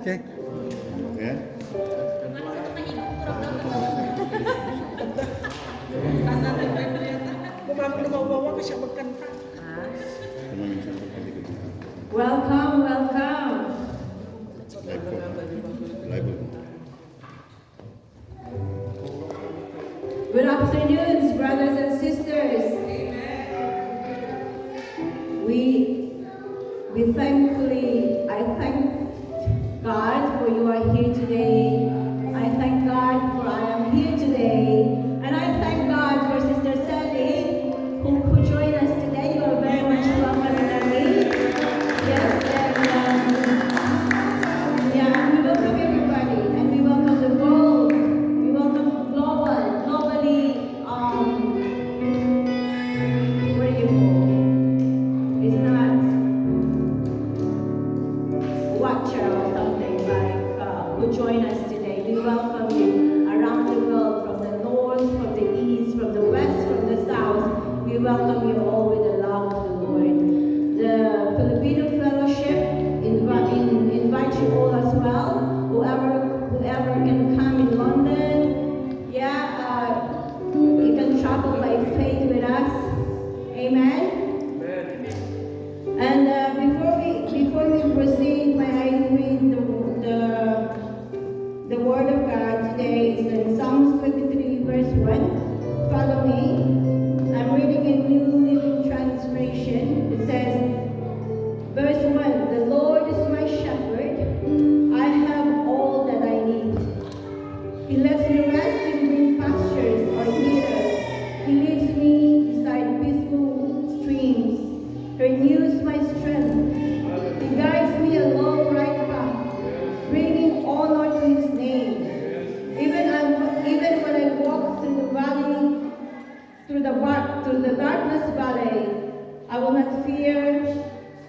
Okay. Okay. Lumawawa ka siya magkanta. Welcome, welcome. Good afternoon, brothers and sisters. I thank God for you are here today. I thank God for I am here today. And I thank God for Sister Sally who joined us today. You are very much welcome in our midst. Yes, and we welcome everybody, and we welcome the world. We welcome globally. What do you call? It's not watcher or something like who join us today. We welcome you around the world, from the north, from the east, from the west, from the south. We welcome you all with the love of the Lord. The Filipino Fellowship invite you all as well. Whoever can come in London, you can travel by faith with us. Amen. And before we proceed, may I read the word of God today. Is in Psalms 23 verse 1. Follow me. I'm reading in New Living Translation. It says, verse 1, the Lord is my shepherd. I have all that I need. He lets me rest in green pastures or meadows. He leads me beside peaceful streams. He renews my strength. He guides me along the right path, bringing honor to His name. Even when I walk through the darkness valley, I will not fear,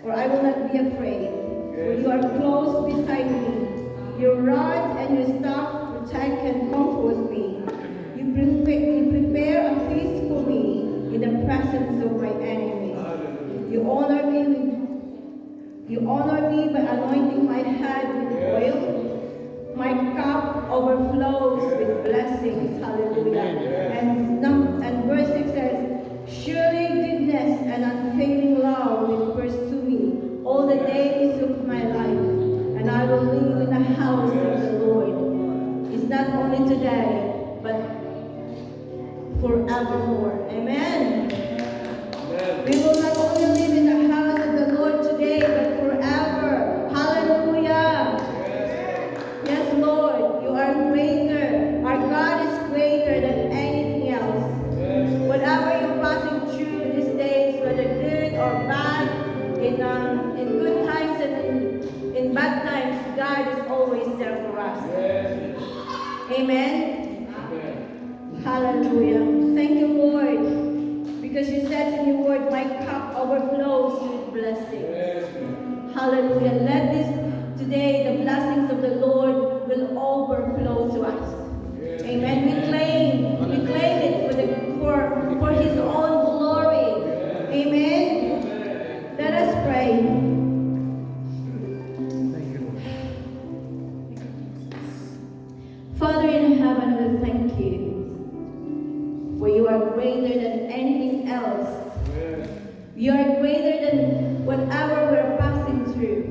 or I will not be afraid. For you are close beside me. Your rod and your staff protect and comfort me. You prepare a feast for me in the presence of my enemies. You honor me by anointing my head with oil. My cup overflows with blessings. Hallelujah. And verse 6 says, surely goodness and unfailing love will pursue me all the days of my life, and I will live in the house of the Lord. It's not only today, but forevermore. Amen. We will not only live in the house of the Lord today, but forever. Hallelujah. Yes, Lord, you are greater. Our God is greater than anything else. Whatever you're passing through these days, whether good or bad, in good times and in bad times, God is always there for us. Amen. Hallelujah. Thank you, Lord. Because you said in your word, my cup overflows with blessings. Hallelujah. Let this today, the blessings of the Lord will overflow to us. Amen. We claim it for His own glory. Amen. Let us pray. Father in heaven, we thank you. For you are greater than anything else. You are greater than whatever we're passing through.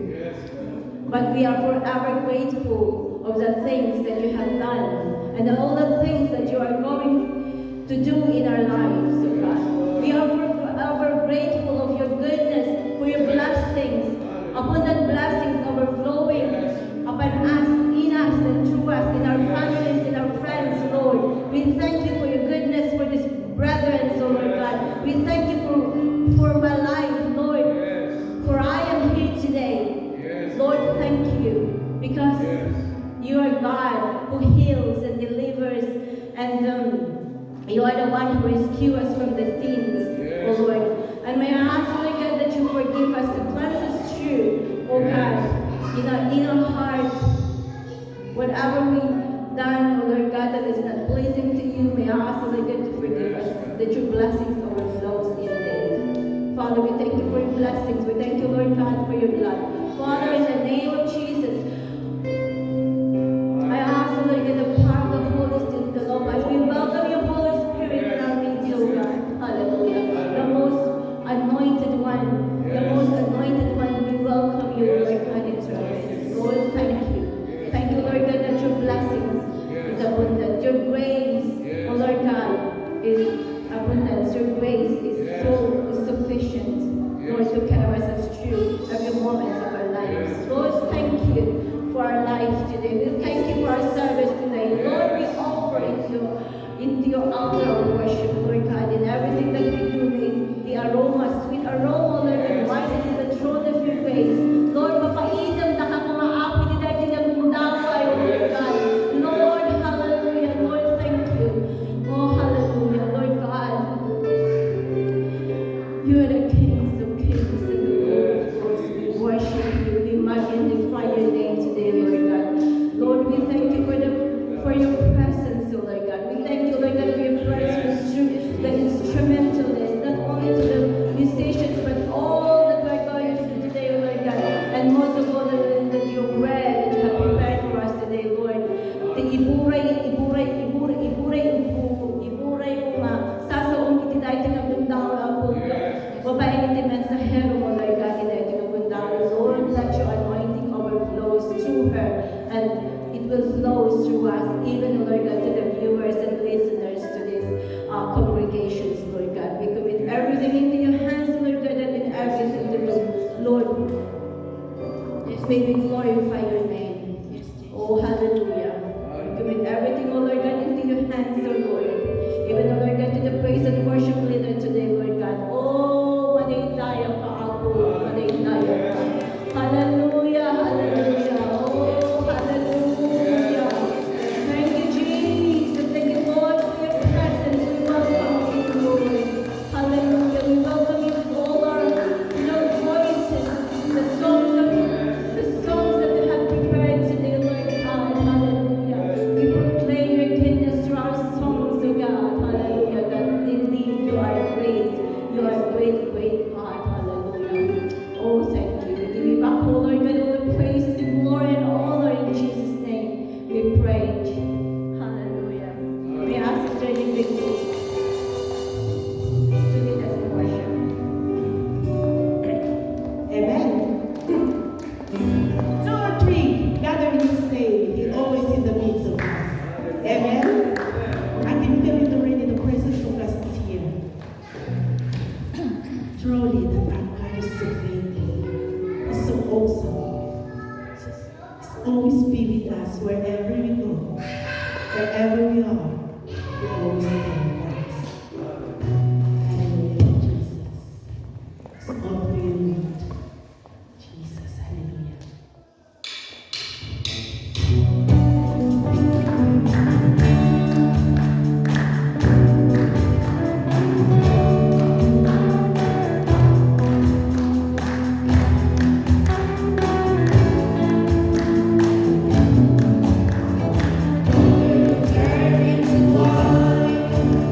But we are forever grateful of the things that you have done and all the things that you are going to do in our lives, oh God. We are forever grateful of your goodness, for your blessings, abundant blessings overflowing upon us, in us, and through us, in our families, in our friends, Lord. We thank you for your goodness for this brethren, oh Lord God. We thank you for my life, Lord, for I am here today. Lord, thank you, because you are God who heals and delivers, and you are the one who rescues us from the sins, oh Lord. And may I ask, Lord God, that you forgive us and cleanse us through, oh God, in our hearts, whatever we've done, oh Lord God, that is not pleasing to you. May I ask, Lord God, to forgive us, that your blessings overflows indeed. Father, we thank you for your blessings. We thank you, Lord God, for your blood. Father, in the name of Jesus, you for our lives today. We thank you for our service today. Lord, we offer into your altar of worship, Lord God, in everything that we do, the aroma, sweet aroma, Lord, that rises to the throne of your grace. Lord, mapaisam na ka kumaapi di dahil tinagundaway, Lord God. Lord, hallelujah. Lord, thank you. Oh, hallelujah, Lord God. You are the kings of kings and the Lord of lords. We worship you. We magnify your name today, Lord God. Lord, we thank you for your presence, oh Lord God. We thank you, Lord God, for your presence, the instrumentalists, not only to the musicians, but all that we're going to do today, oh Lord God. And most of all, that your bread that you have prepared for us today, Lord. The iburay mo nga, sasaong iti dahil tinagundaway ako. Babae iti mensahero mo, Lord God, iti dahil tinagundaway. Lord, let your anointing overflows through her, and it will flow through us, even, Lord God, to the viewers and listeners to these congregations, Lord God. We commit everything into your hands, Lord God, and in everything to do. Lord, may we glorify your name. Oh, hallelujah. We commit everything, oh Lord God, into your hands, oh Lord. Even, oh Lord God, to the praise and worship leader today, Lord God. Oh, manay tayo ka ako. Manay tayo ka. Hallelujah, hallelujah. Oh, hallelujah. Thank you, Jesus. Thank you, Lord, for your presence. We welcome you, Lord. Hallelujah. We welcome you with all our voices, the songs that you have prepared today, Lord God. Hallelujah. We proclaim your goodness through our songs, oh God. Hallelujah. That indeed you are great. You are great, great God. Hallelujah. Oh, thank you. We give you back, oh Lord God, all the praises and glory and honor in Jesus' name. We pray. Hallelujah. We ask Sister Ingrid to lead us in worship. Amen. 2 or 3 gather in his name. He always in the midst of us. Amen. I can feel it already. The presence of God is here. Truly, the God is so faithful. He's so awesome. He's always be with us wherever we go, wherever we are. He always there for us. Hallelujah, Jesus. It's all for you, Lord. Jesus, hallelujah. Turn into wine.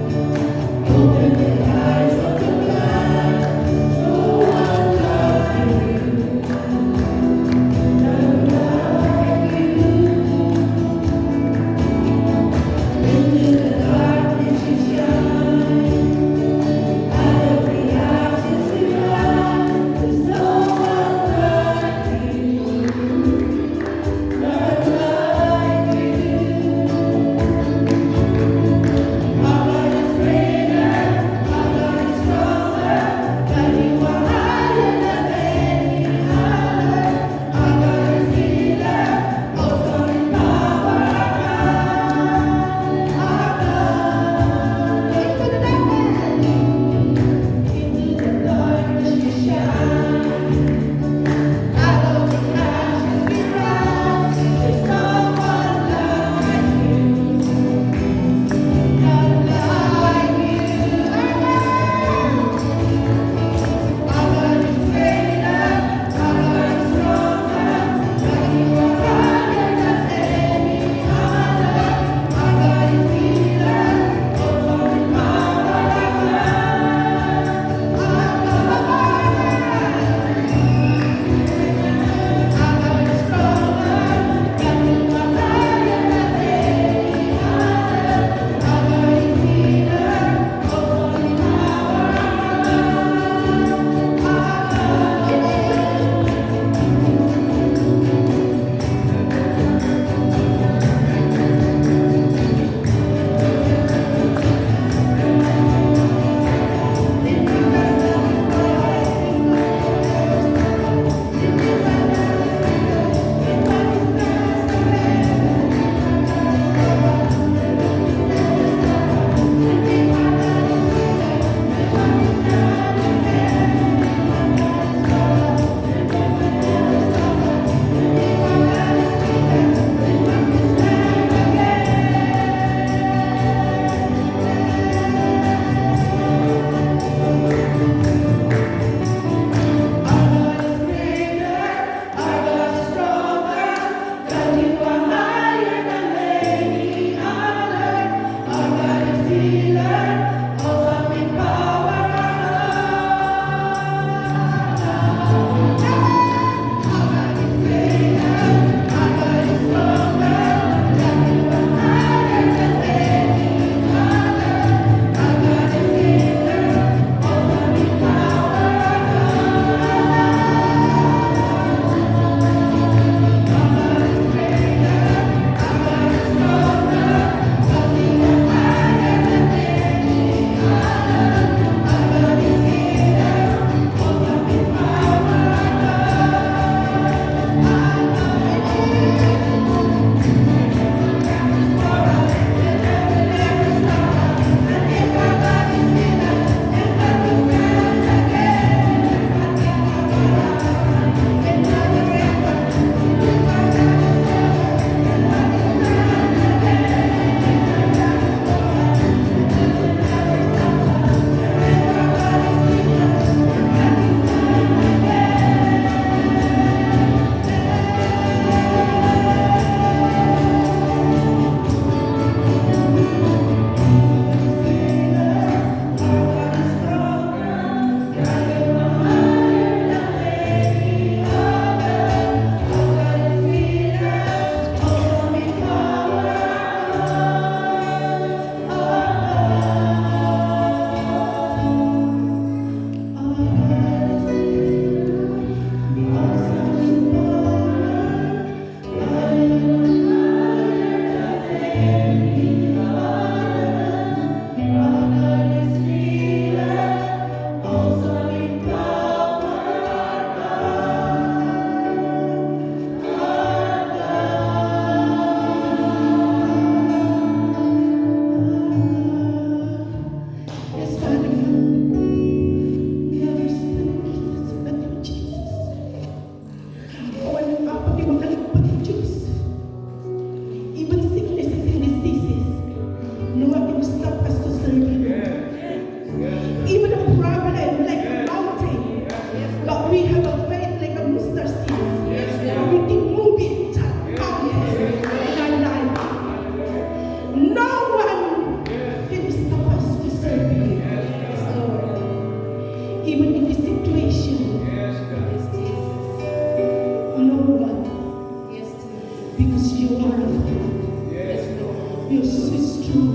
because you are God. Yes, Lord. You're so strong.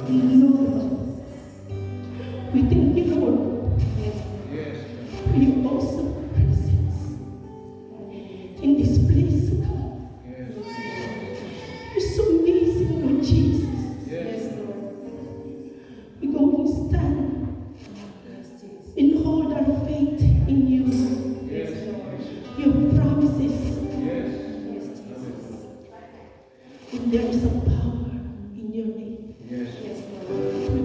Lord, we thank you, Lord, Yes. for your awesome presence in this place, God. Yes. You're so amazing, Lord Jesus. Yes, Lord. We go and stand Yes, Jesus. and hold our faith in you, Yes. your promises. Yes. Yes, Jesus. And there is a power in your name. Yes. Yes, Lord. We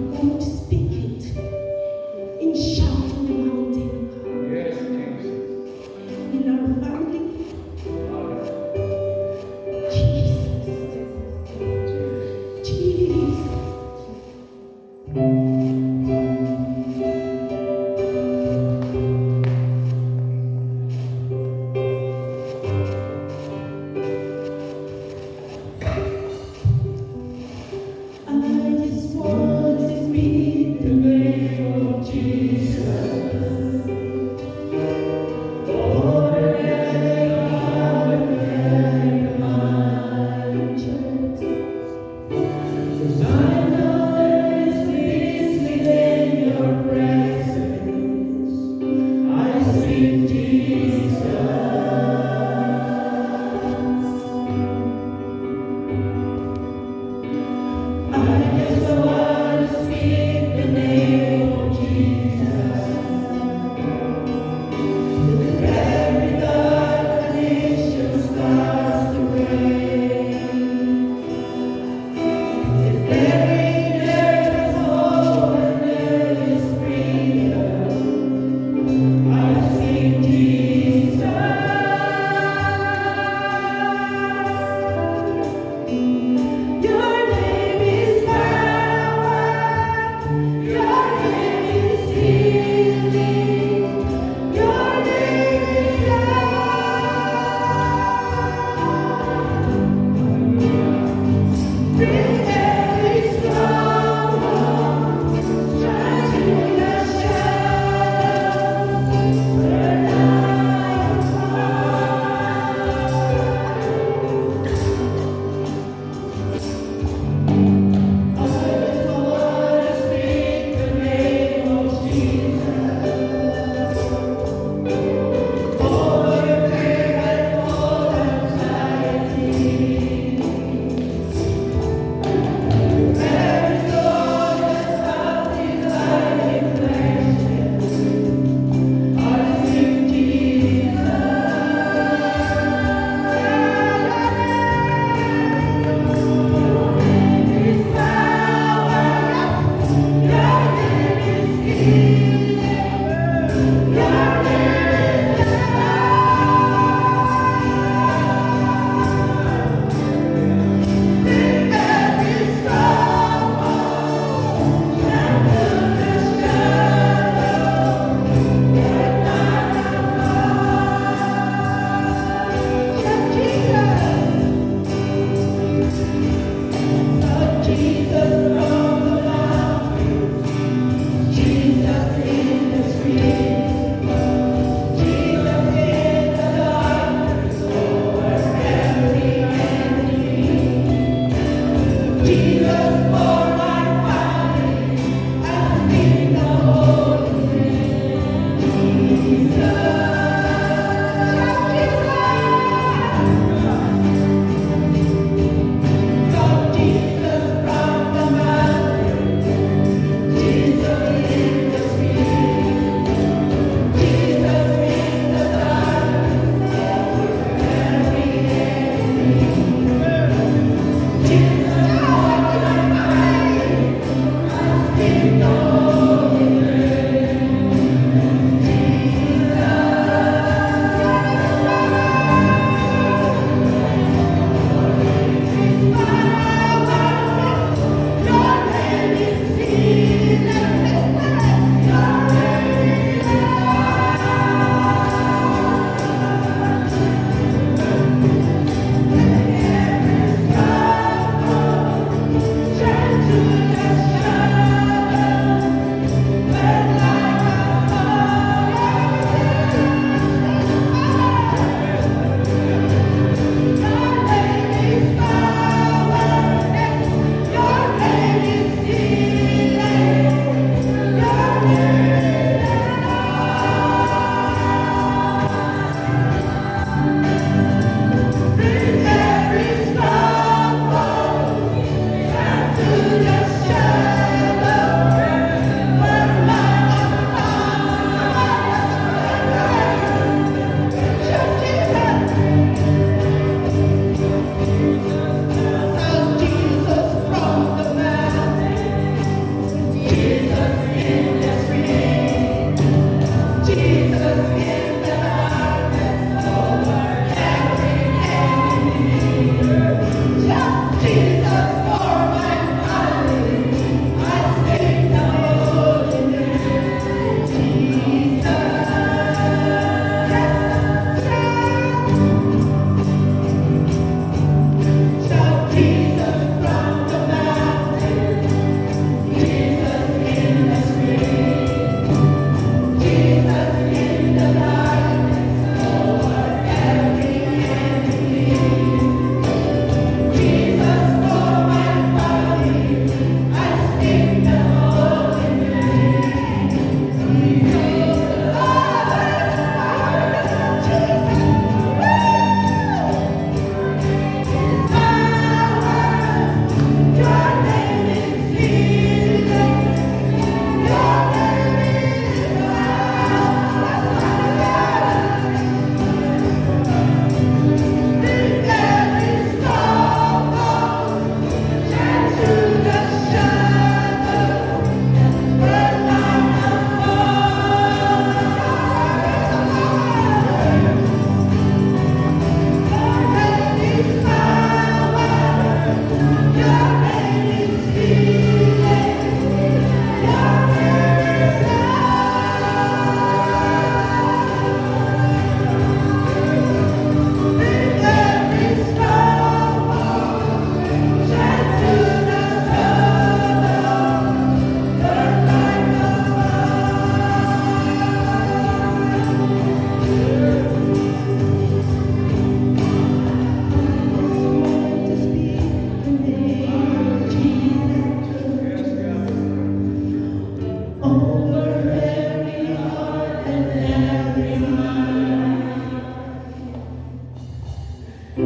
Shall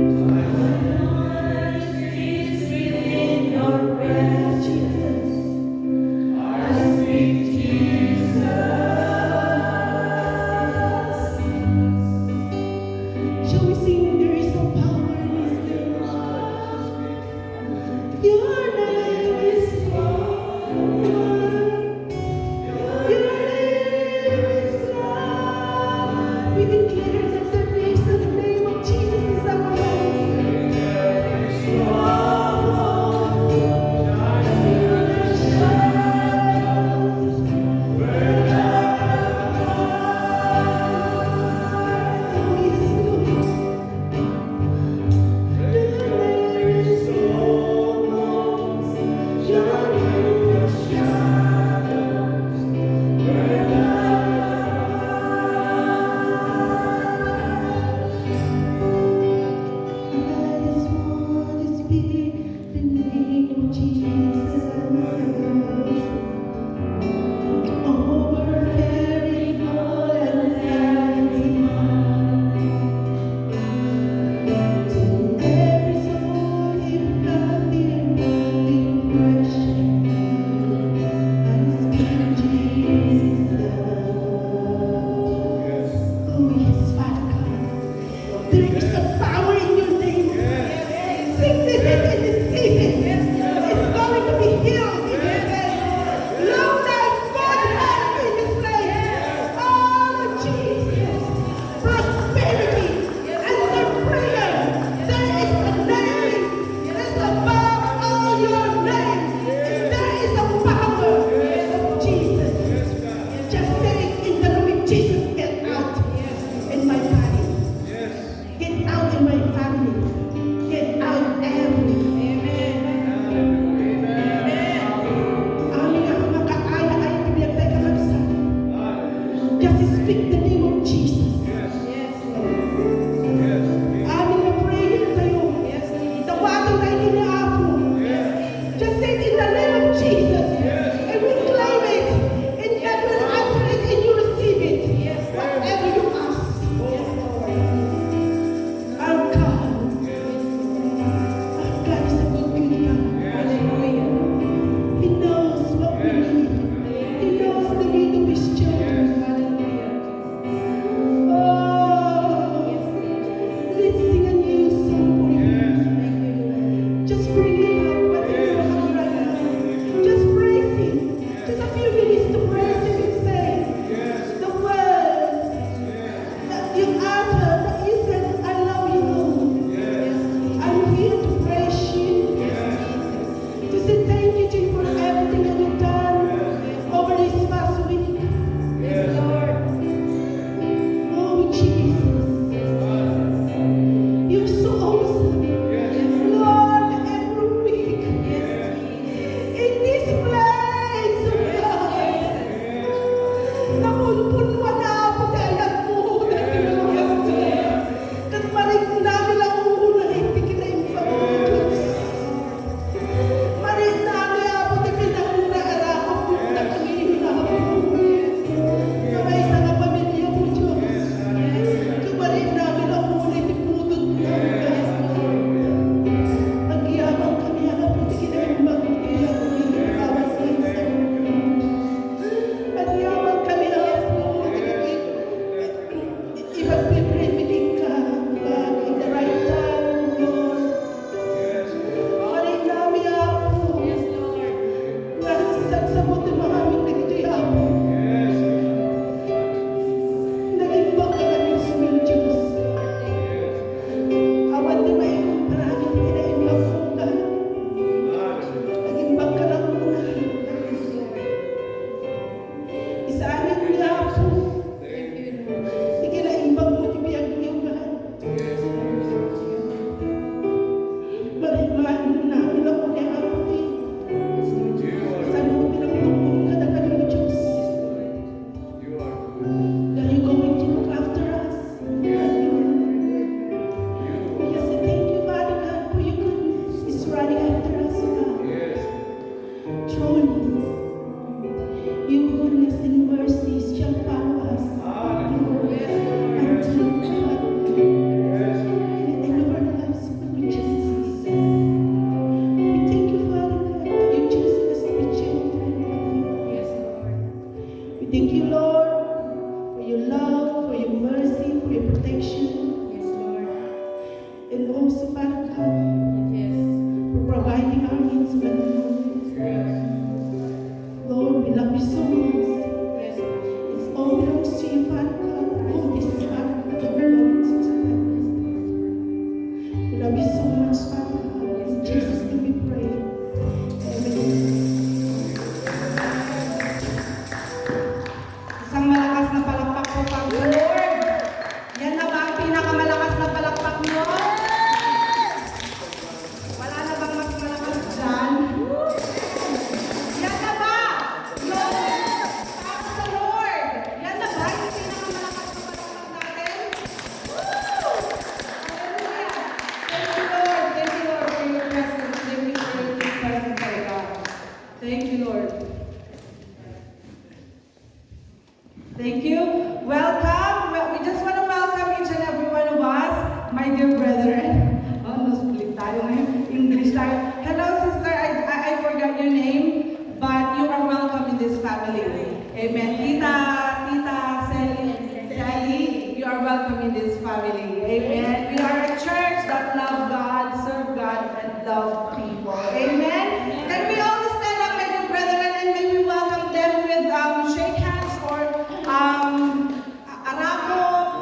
we sing? There is some power in His name. Your name is power. Your name is love. We declare that the name of Jesus is our hope. Father God, for providing our needs when we Lord, we love you so much. It's all belongs to you, Father God. All this Father God belongs to you. We love you so much, Father God. In Jesus' name we pray. Amen. Isang malakas na palakpak po pa, Lord. Yan na ba ang pinakamalakas na palakpak mo? Wala na bang mas malakas dyan? Yan na ba? Lord, para sa Lord. Yan na ba yung pinakamalakas na palakpak natin? Hallelujah. Thank you, Lord. Thank you, Lord, for your presence. Thank you for your sweet presence, our God. Thank you, Lord. Thank you. Welcome. We just want to welcome each and every one of us, my dear brethren. Oh, no, split tayo ngayon. English tayo. Hello, sister. I forgot your name, but you are welcome in this family. Amen. Tita, Sally, you are welcome in this family. Amen. We are a church that love God, serve God, and love people. Amen. Can we all stand up, my dear brethren, and may we welcome them with shake hands or arako,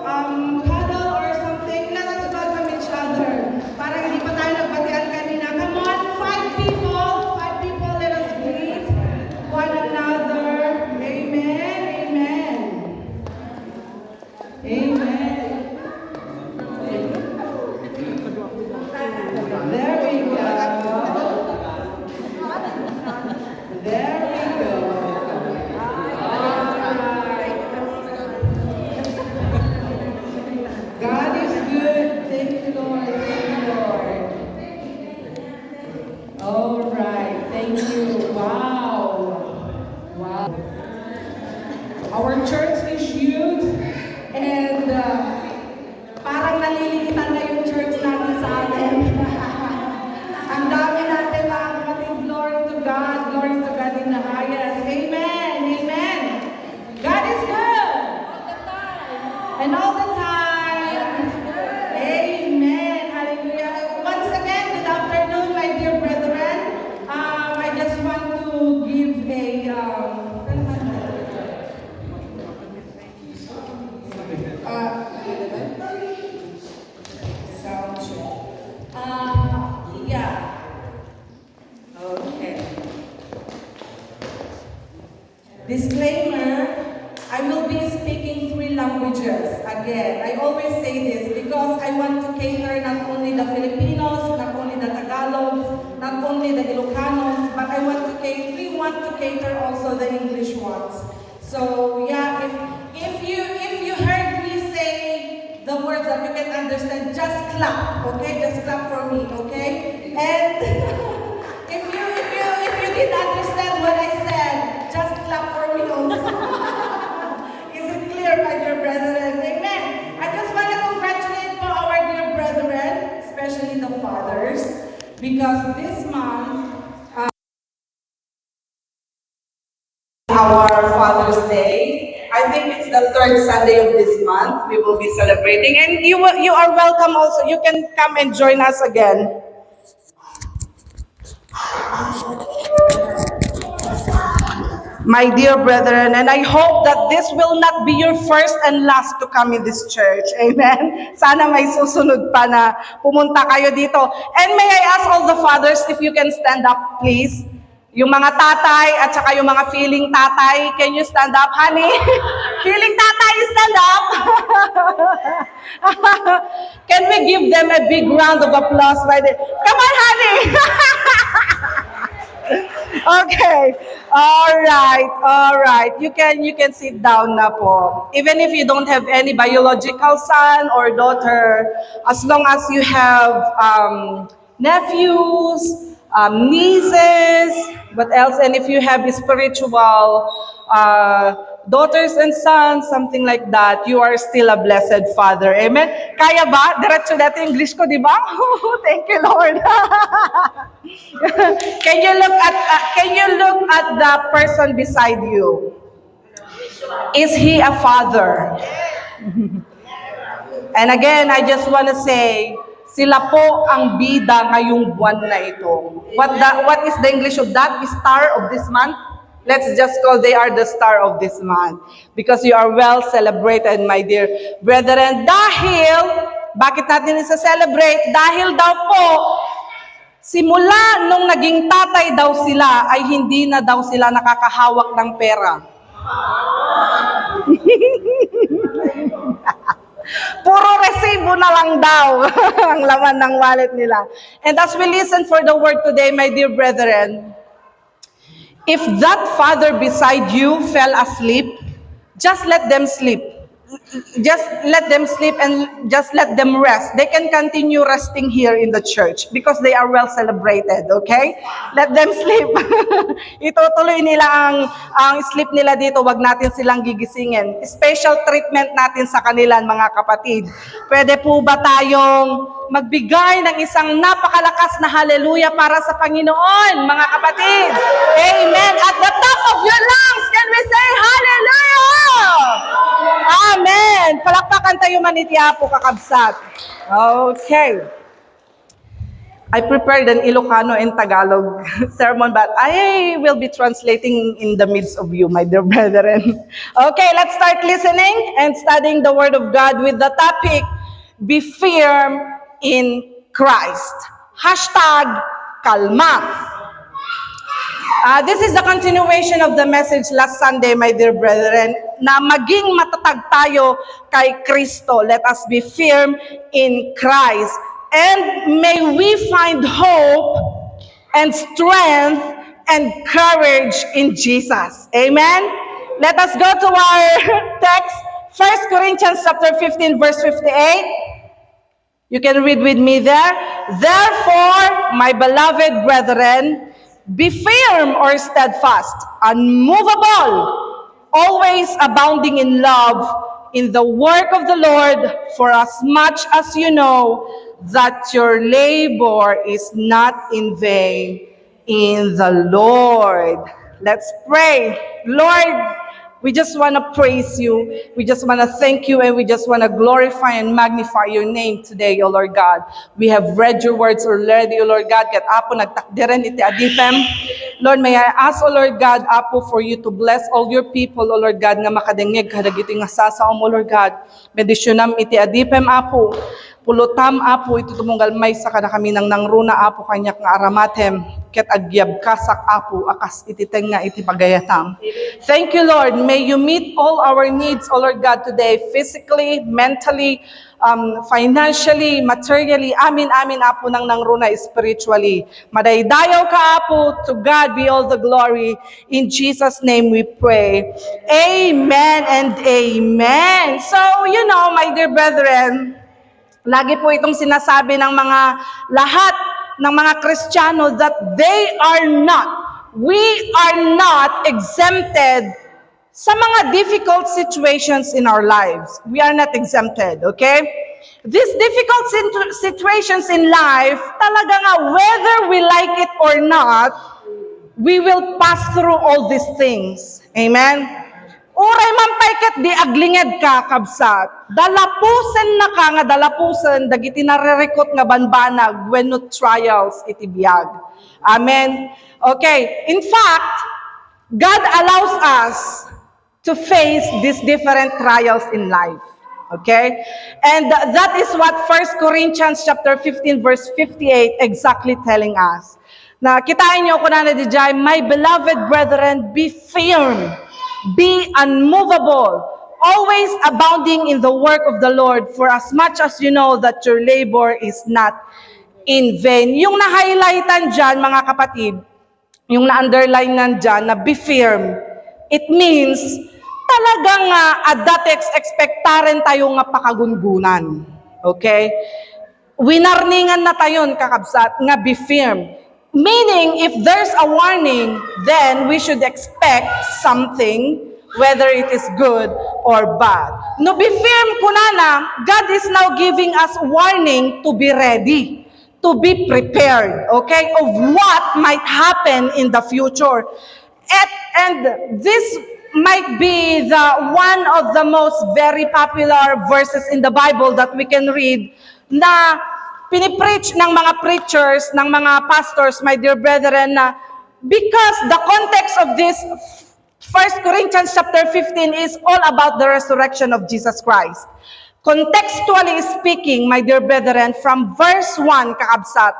cuddle or something. Let us welcome each other. Para hindi pa tayo nagbatian kanina. Come on, five people, let us greet one another. Amen, amen. Amen. There we go. There we go. God is good. Thank you, Lord. Thank you, Lord. All right. Thank you. Wow. Wow. Our church is huge and parang naliligitan na yung church natin sa atin. Ang dami natin mga kapatid. Glory to God. Glory to God in the highest. Amen. Amen. God is good. And all the time. Amen. Hallelujah. Once again, good afternoon, my dear brethren. I just want to give a sound check. Yeah. Okay. Disclaimer, I will be speaking 3 languages. Again, I always say this because I want to cater not only the Filipinos, not only the Tagalogs, not only the Ilocanos, but I want to cater, we want to cater also the English ones. So yeah, if you heard me say the words that you can understand, just clap, okay? Just clap for me, okay? And if you didn't understand what I said, just clap for me also. Is it clear, my dear brethren? Amen. I just want to congratulate for our dear brethren, especially the fathers, because this month, our Father's Day. I think it's the 3rd Sunday of this month we will be celebrating, and you are welcome also. You can come and join us again. My dear brethren, and I hope that this will not be your first and last to come in this church. Amen. Sana may susunod pa na pumunta kayo dito. And may I ask all the fathers if you can stand up, please? Yung mga tatay at saka yung mga feeling tatay, can you stand up, honey? Feeling tatay, stand up. Can we give them a big round of applause by the... Come on, honey. Okay. All right. You can sit down na po. Even if you don't have any biological son or daughter, as long as you have nephews, nieces, what else? And if you have spiritual daughters and sons, something like that, you are still a blessed father. Amen? Kaya ba? Diretso dati English ko, di ba? Thank you, Lord. Can you look at the person beside you? Is he a father? And again, I just want to say, Sila po ang bida ngayong buwan na ito. What is the English of that? Star of this month? Let's just call they are the star of this month. Because you are well celebrated, my dear brethren. Bakit natin isa-celebrate? Dahil daw po, simula nung naging tatay daw sila, ay hindi na daw sila nakakahawak ng pera. Puro resibo na lang daw ang laman ng wallet nila. And as we listen for the word today, my dear brethren, if that father beside you fell asleep, just let them sleep. Just let them sleep and just let them rest. They can continue resting here in the church because they are well celebrated, okay? Let them sleep. Itutuloy nila ang sleep nila dito. Wag natin silang gigisingin. Special treatment natin sa kanila, mga kapatid. Pwede po ba tayong magbigay ng isang napakalakas na hallelujah para sa Panginoon, mga kapatid? Amen. At the top of your lungs, can we say hallelujah? Amen. Palakpakan tayo manitiya po, kakabsat. Okay. I prepared an Ilocano and Tagalog sermon, but I will be translating in the midst of you, my dear brethren. Okay, let's start listening and studying the Word of God with the topic, Be Firm in Christ. Hashtag Kalma. This is the continuation of the message last Sunday, my dear brethren, na maging matatag tayo kay Kristo. Let us be firm in Christ. And may we find hope and strength and courage in Jesus. Amen? Let us go to our text, 1 Corinthians chapter 15, verse 58. You can read with me there. Therefore, my beloved brethren, be firm or steadfast, unmovable, always abounding in love, in the work of the Lord, for as much as you know that your labor is not in vain in the Lord. Let's pray. Lord, we just want to praise you. We just want to thank you, and we just want to glorify and magnify your name today, O Lord God. We have read your words already, O Lord God. Kat apo nagtakdiran iti adipem. Lord, may I ask, O Lord God, apo, for you to bless all your people, O Lord God, nga makadengeg kadagiti nga sasaom, O Lord God. Medisyonam iti adipem, apo. Pulutam, apo, ito tumunggal may sa kana kami ng nangruna, apo, kanyak nga aramatem. Ket agyab kasak, apo, akas ititeng nga iti pagayatam. Thank you, Lord. May you meet all our needs, O Lord God, today, physically, mentally, financially, materially. Amin, amin, apo, ng nangruna, spiritually. Madaydayaw ka, apo. To God be all the glory. In Jesus' name we pray. Amen and amen. So, you know, my dear brethren, lagi po itong sinasabi ng mga lahat ng mga Kristiyano that we are not exempted sa mga difficult situations in our lives. We are not exempted, okay? These difficult situations in life, talaga nga, whether we like it or not, we will pass through all these things. Amen? Uray man paiket di aglinged ka, kabsat. Dalapusen na ka nga dalapusen, dagiti narerekot nga banbanag when no trials iti biyag. Amen? Okay. In fact, God allows us to face these different trials in life. Okay? And that is what 1 Corinthians chapter 15 verse 58 exactly telling us. Na kitain niyo ko na dijay, my beloved brethren, be firm. Be unmovable, always abounding in the work of the Lord, for as much as you know that your labor is not in vain. Yung na-highlightan dyan, mga kapatid, yung na-underline nandyan, na be firm, it means talagang adatex expectaren tayo nga pakagungunan. Okay? Winarningan na tayon, kakabsat, nga be firm. Meaning, if there's a warning, then we should expect something, whether it is good or bad. No, be firm, kunana, God is now giving us warning to be ready, to be prepared, okay, of what might happen in the future. And this might be one of the most very popular verses in the Bible that we can read, na pinipreach ng mga preachers, ng mga pastors, my dear brethren, na because the context of this 1 Corinthians chapter 15 is all about the resurrection of Jesus Christ. Contextually speaking, my dear brethren, from verse 1, kaabsat,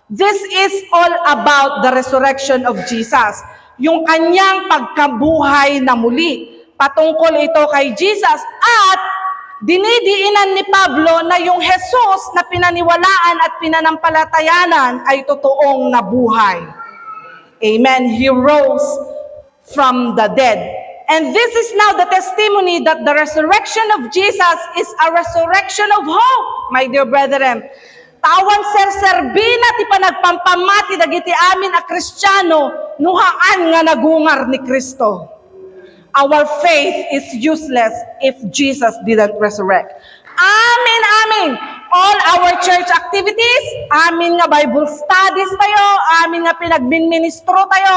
this is all about the resurrection of Jesus. Yung kanyang pagkabuhay na muli. Patungkol ito kay Jesus at dinidiinan ni Pablo na yung Jesus na pinaniwalaan at pinanampalatayanan ay totoong nabuhay. Amen. He rose from the dead. And this is now the testimony that the resurrection of Jesus is a resurrection of hope, my dear brethren. Tawan ser-serbina ti panagpampamati dagiti amin a Kristiyano nuhaan nga nagungar ni Kristo. Our faith is useless if Jesus didn't resurrect. Amen, amen. All our church activities, amin nga Bible studies tayo, amin nga pinagminministro tayo,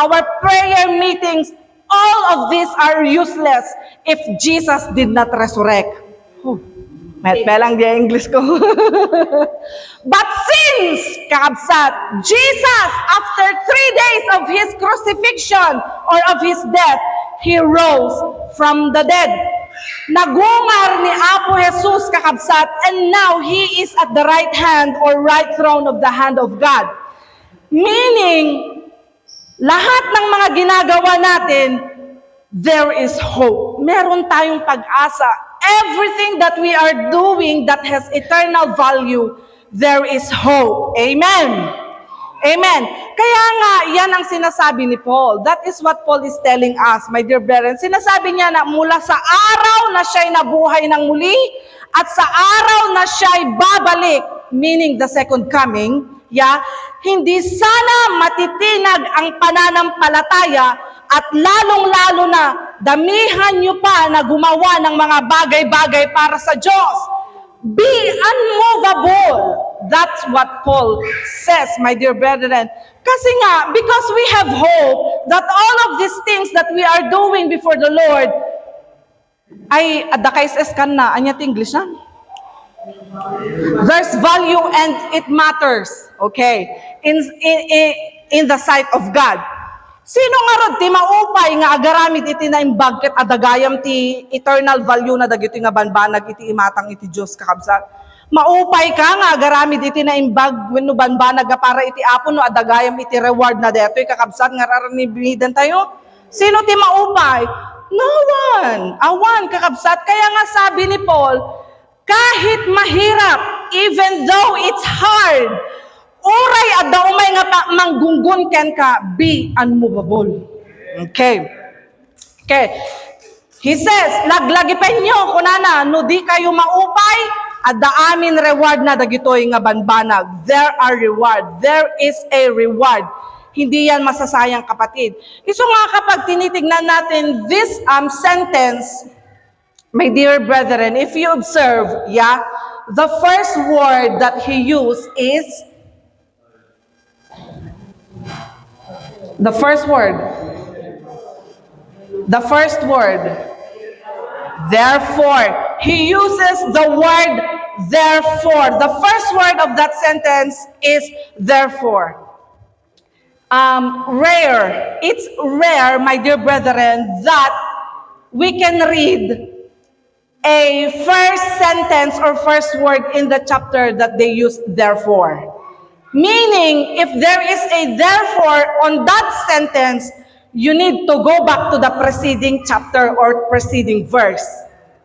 our prayer meetings, all of these are useless if Jesus did not resurrect. Metpelang di English ko. But since, kakabsat, Jesus, after 3 days of His crucifixion or of His death, He rose from the dead. Nagungar ni Apo Jesus, kakabsat, and now He is at the right hand or right throne of the hand of God. Meaning, lahat ng mga ginagawa natin, there is hope. Meron tayong pag-asa. Everything that we are doing that has eternal value, there is hope. Amen. Amen. Kaya nga, yan ang sinasabi ni Paul. That is what Paul is telling us, my dear brethren. Sinasabi niya na mula sa araw na siya'y nabuhay ng muli, at sa araw na siya'y babalik, meaning the second coming, hindi sana matitinag ang pananampalataya at lalong-lalo na damihan niyo pa na gumawa ng mga bagay-bagay para sa Diyos. Be unmovable. That's what Paul says, my dear brethren. Kasi nga, because we have hope that all of these things that we are doing before the Lord ay adakais eskan na. Anyat English na? There's value and it matters. Okay. In the sight of God. Sino nga rod ti maupay nga agaramid iti na imbag ket adagayam ti eternal value na dagiti nga banbanag iti imatang iti Dios kakabsat. Maupay ka nga agaramid iti na imbag wenno banbanag para iti apo no adagayam iti reward na detoy kakabsat nga raranibidan tayo. Sino ti maupay? No one. Awan kakabsat. Kaya nga sabi ni Paul, kahit mahirap, even though it's hard, oray at daumay nga manggunggun ken ka, be unmovable. Okay. Okay. He says, laglagipen nyo, kunana, no di kayo maupay, at daamin reward na dagitoy nga banbanag. There are reward. There is a reward. Hindi yan masasayang kapatid. Iso nga kapag tinitignan natin this sentence, my dear brethren, if you observe, the first word that he used is the first word. Therefore. He uses the word therefore. The first word of that sentence is therefore. Rare. It's rare, my dear brethren, that we can read a first sentence or first word in the chapter that they use therefore. Meaning, if there is a therefore on that sentence, you need to go back to the preceding chapter or preceding verse.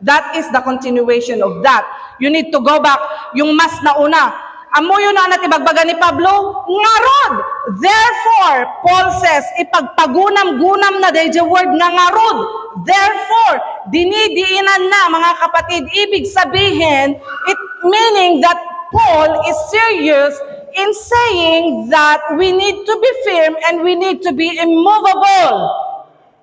That is the continuation of that. You need to go back, yung mas nauna. Amo yun na natibagbaga ni Pablo, ngarod. Therefore, Paul says, ipagpagunam-gunam na the word nga ngarod. Therefore, dinidiinan na mga kapatid, ibig sabihin, it meaning that Paul is serious in saying that we need to be firm and we need to be immovable.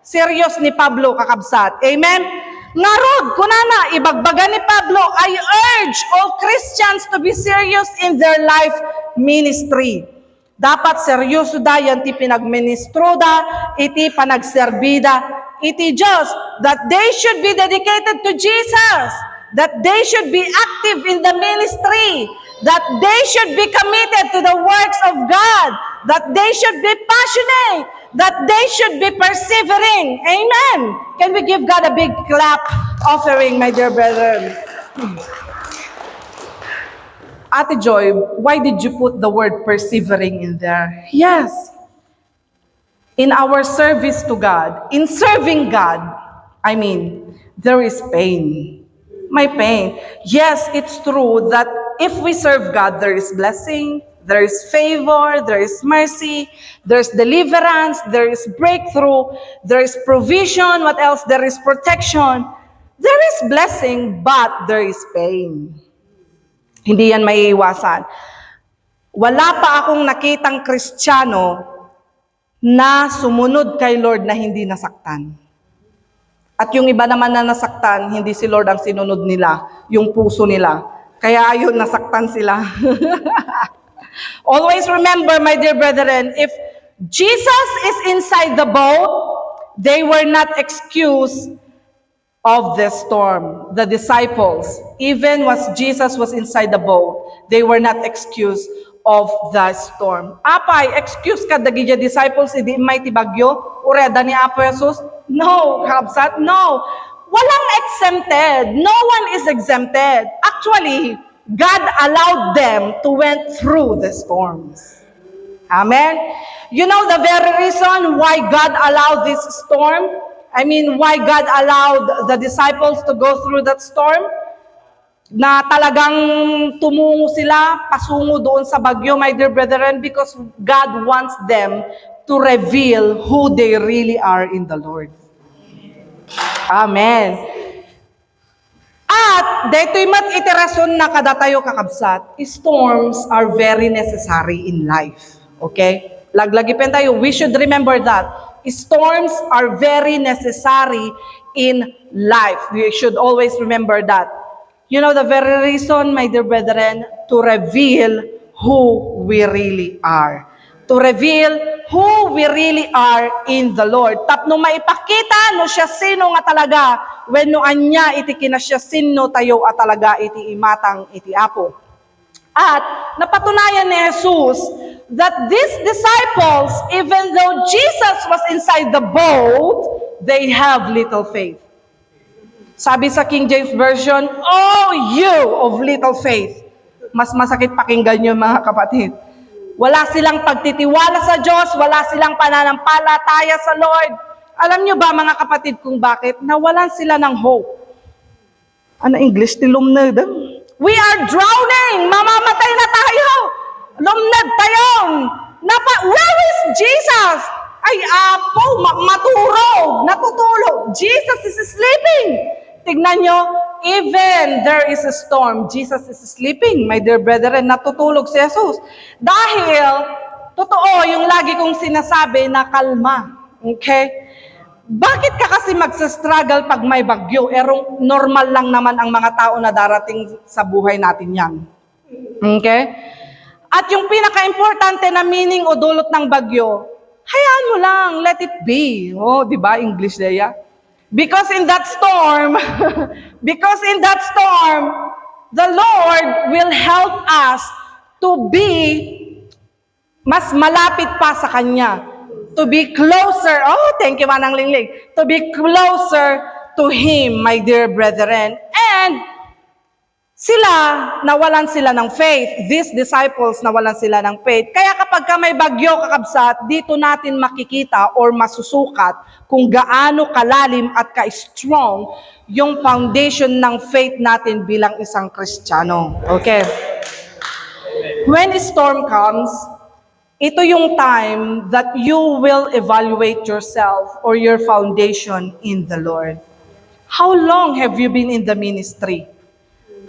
Serious ni Pablo kakabsat. Amen? Ngarod, kunana, ibagbaga ni Pablo, I urge all Christians to be serious in their life ministry. Dapat seryoso da yan ti pinagministro da, iti panagserbida, iti Diyos, that they should be dedicated to Jesus, that they should be active in the ministry, that they should be committed to the works of God, that they should be passionate, that they should be persevering. Amen. Can we give God a big clap offering, my dear brethren? Ate Joy, why did you put the word persevering in there? Yes. In our service to God, in serving God, there is pain. My pain. Yes, it's true that if we serve God, there is blessing, there is favor, there is mercy, there's deliverance, there is breakthrough, there is provision, what else? There is protection. There is blessing, but there is pain. Hindi yan maiiwasan. Wala pa akong nakitang Kristiyano na sumunod kay Lord na hindi nasaktan. At yung iba naman na nasaktan, hindi si Lord ang sinunod nila, yung puso nila. Kaya ayun, nasaktan sila. Always remember, my dear brethren, if Jesus is inside the boat, they were not excused of the storm. The disciples, even as Jesus was inside the boat, they were not excused of the storm. Apay, excuse ka dagi the disciples, hindi may tibagyo, ureda ni Apo Jesus? No, kabsat, no. Walang exempted. No one is exempted. Actually, God allowed them to went through the storms. Amen? You know the very reason why God allowed this storm? Why God allowed the disciples to go through that storm? Na talagang tumungo sila, pasungo doon sa bagyo, my dear brethren, because God wants them to reveal who they really are in the Lord. Amen. At, deto'y mat iterason na kada tayo kakabsat, storms are very necessary in life. Okay? Laglagipin tayo, we should remember that. Storms are very necessary in life. We should always remember that. You know the very reason, my dear brethren, to reveal who we really are. To reveal who we really are in the Lord. Tapno maipakita no siya sino nga talaga, when no anya iti kinasya sino tayo at talaga iti imatang iti apo. At napatunayan ni Jesus that these disciples, even though Jesus was inside the boat, they have little faith. Sabi sa King James Version, "Oh, you of little faith." Mas masakit pakinggan yun, mga kapatid. Wala silang pagtitiwala sa Diyos, wala silang pananampalataya sa Lord. Alam nyo ba, mga kapatid, kung bakit? Nawalan sila ng hope. Ano English? Tilumnad. We are drowning! Mamamatay na tayo! Lumnad tayo! Where is Jesus? Ay, apo, maturog, natutulog. Jesus is sleeping. Tignan nyo, even there is a storm, Jesus is sleeping, my dear brethren, natutulog si Jesus. Dahil, totoo yung lagi kong sinasabi na kalma. Okay? Bakit ka kasi magsastruggle pag may bagyo? Normal lang naman ang mga tao na darating sa buhay natin yan. Okay? At yung pinaka-importante na meaning o dulot ng bagyo, hayaan mo lang, let it be. Oh, di ba? English Leia? Because in that storm, the Lord will help us to be mas malapit pa sa Kanya. To be closer. Oh, thank you, Manang Lingling. To be closer to Him, my dear brethren. And sila, nawalan sila ng faith. These disciples, nawalan sila ng faith. Kaya kapag ka may bagyo, kakabsat, dito natin makikita or masusukat kung gaano kalalim at ka-strong yung foundation ng faith natin bilang isang Kristiyano. Okay. When a storm comes, ito yung time that you will evaluate yourself or your foundation in the Lord. How long have you been in the ministry?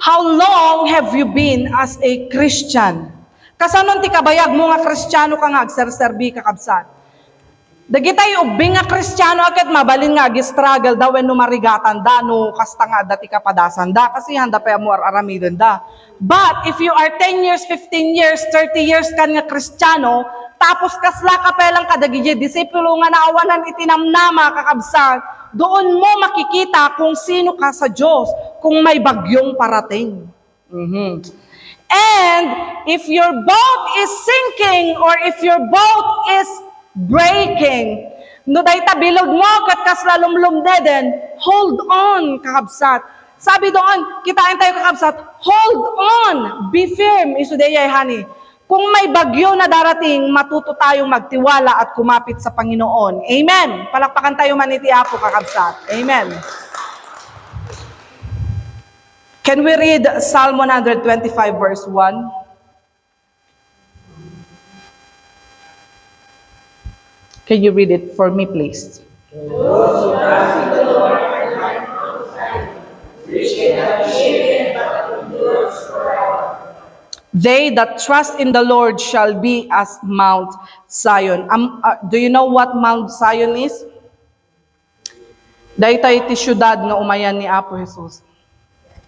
How long have you been as a Christian? Kasanon ti kabayag mo nga Kristiyano ka nga, agserserbi kakabsat. Dagitay ubing nga Kristiyano agad mabalin nga agi-struggle daw when numarigatan da, no kasta nga dati kapadasan da, kasi handa pa mo aramidin da. But if you are 10 years, 15 years, 30 years kan nga Kristiyano, tapos kasla ka pelang kadagije, disipulo nga naawanan itinamnama kakabsat, doon mo makikita kung sino ka sa Diyos, kung may bagyong parating. And if your boat is sinking or if your boat is breaking, no dayta bilog mo kat kaslalumlum deden, hold on, kakabsat. Sabi doon, kitain tayo kakabsat, hold on, be firm, isudeyay hani. Kung may bagyo na darating, matuto tayong magtiwala at kumapit sa Panginoon. Amen. Palakpakan tayo maniti Apo, kakabsat. Amen. Can we read Psalm 125 verse 1? Can you read it for me, please? They that trust in the Lord shall be as Mount Zion. Do you know what Mount Zion is? Daytay ti syudad nga umayan ni Apo Jesus.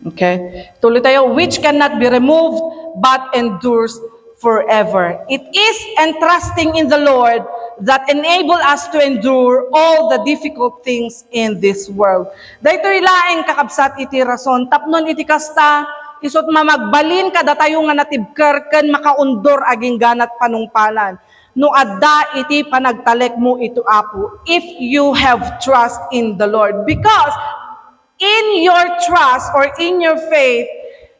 Okay? Tuloy tayo, which cannot be removed but endures forever. It is entrusting in the Lord that enable us to endure all the difficult things in this world. Daytoy laeng kakabsat iti rason, tapnon iti kasta, isot mamagbalin kada tayo nga natibker ken makaundor aging ganat panungpalan. No adda iti panagtalek mo ito Apo, if you have trust in the Lord. Because in your trust or in your faith,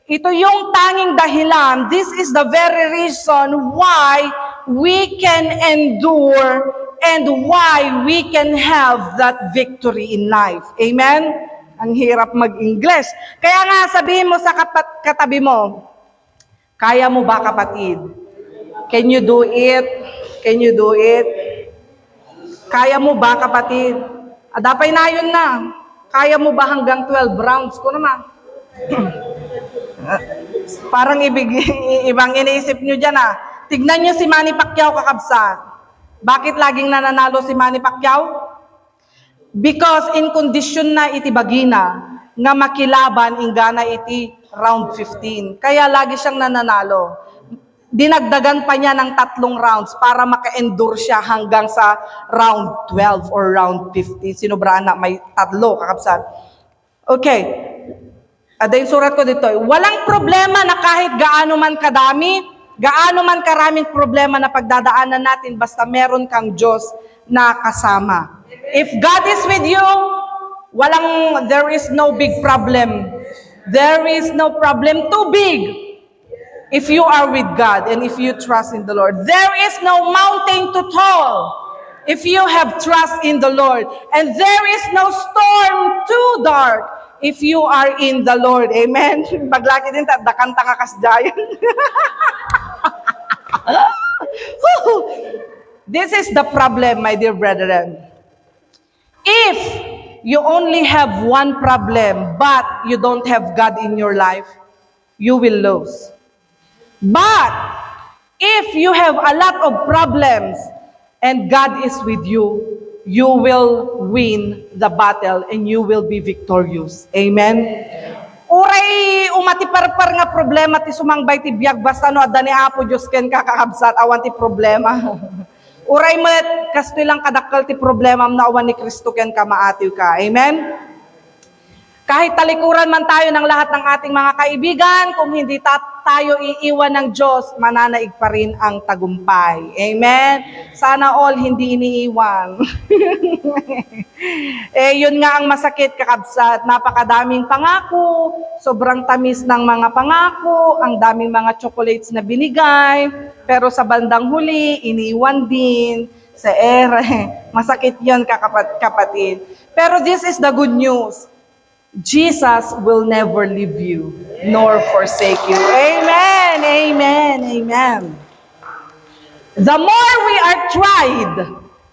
ito yung tanging dahilan, this is the very reason why we can endure and why we can have that victory in life. Amen? Ang hirap mag-English. Kaya nga sabihin mo sa katabi mo, kaya mo ba kapatid? Can you do it? Can you do it? Kaya mo ba kapatid? Adapay na yun na. Kaya mo ba hanggang 12 rounds ko naman? Parang ibang iniisip nyo dyan Tignan nyo si Manny Pacquiao kakabsat. Bakit laging nananalo si Manny Pacquiao? Because in condition na iti bagina, nga makilaban ingana iti round 15. Kaya lagi siyang nananalo. Dinagdagan pa niya ng 3 rounds para maka-endure siya hanggang sa round 12 or round 15. Sinubraan na may 3 kakabsat. Okay. Ada yung surat ko dito. Walang problema na kahit gaano man kadami, gaano man karaming problema na pagdadaanan natin, basta meron kang Diyos na kasama. If God is with you, there is no big problem. There is no problem too big. If you are with God and if you trust in the Lord, there is no mountain too tall if you have trust in the Lord. And there is no storm too dark if you are in the Lord. Amen? Paglaki din, dakanta ka kasdayan. This is the problem, my dear brethren. If you only have one problem, but you don't have God in your life, you will lose. But if you have a lot of problems and God is with you, you will win the battle and you will be victorious. Amen? Uray umatiparpar nga problema ti sumangbay ti biag basta no adda ni Apo Dios ken kakakabsat awan ti problema. Uray met kastoy lang kadakkel ti problema na awan ni Kristo ken kamaatiw ka. Amen? Kahit talikuran man tayo ng lahat ng ating mga kaibigan, kung hindi tayo iiwan ng Diyos, mananaig pa rin ang tagumpay. Amen? Sana all hindi iniiwan. Yun nga ang masakit kakabsat. Napakadaming pangako, sobrang tamis ng mga pangako, ang daming mga chocolates na binigay, pero sa bandang huli, iniwan din sa ere. Masakit yun kapatid. Pero this is the good news. Jesus will never leave you nor forsake you. Amen, amen, amen. The more we are tried,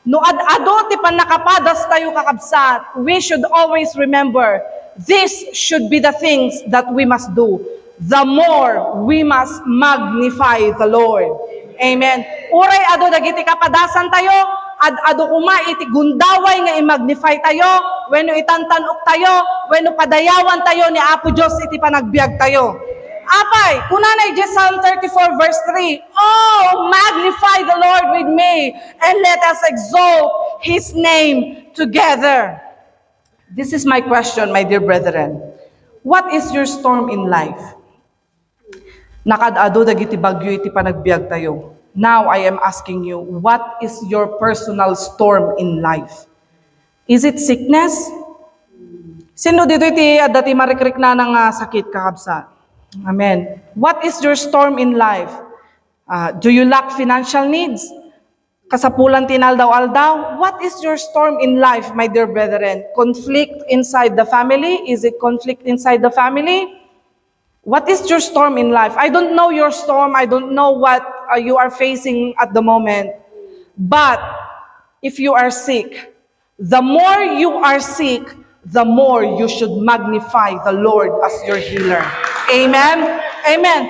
no ad-ado ti panakapadas tayo kakabsat, we should always remember, this should be the things that we must do. The more we must magnify the Lord. Amen. Uray ado dagiti kapadasan tayo, ad-ado kuma iti gundaway nga i-magnify tayo, wenno itantanok tayo, wenno padayawan tayo ni Apo Dios iti panagbiag tayo. Apay, kunanay Psalm 34 verse 3, oh, magnify the Lord with me, and let us exalt His name together. This is my question, my dear brethren. What is your storm in life? Nakadado dagiti bagyo iti panagbiag tayo. Now I am asking you, what is your personal storm in life? Is it sickness? Sino dito iti dati marikrik na ng sakit kakabsat? Amen. What is your storm in life? Do you lack financial needs? Kasapulan tinaldaw-aldaw? What is your storm in life, my dear brethren? Conflict inside the family? Is it conflict inside the family? What is your storm in life? I don't know your storm. I don't know what you are facing at the moment. But if you are sick, the more you are sick, the more you should magnify the Lord as your healer. Amen? Amen.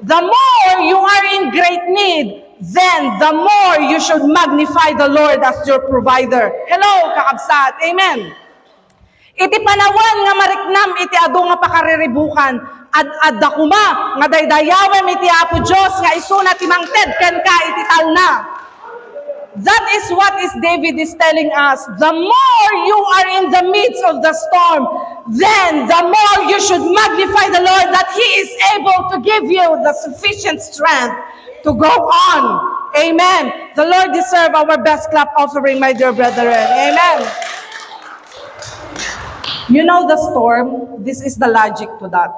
The more you are in great need, then the more you should magnify the Lord as your provider. Hello, kakabsat. Amen. Iti panawan nga mariknam iti adu nga pakariribukan ad dakuma nga daydayawem iti Apo Dios nga isuna ti mangted ken ka iti talna. That is what is David is telling us. The more you are in the midst of the storm, then the more you should magnify the Lord that He is able to give you the sufficient strength to go on. Amen. The Lord deserves our best clap offering, my dear brethren. Amen. You know the storm, this is the logic to that.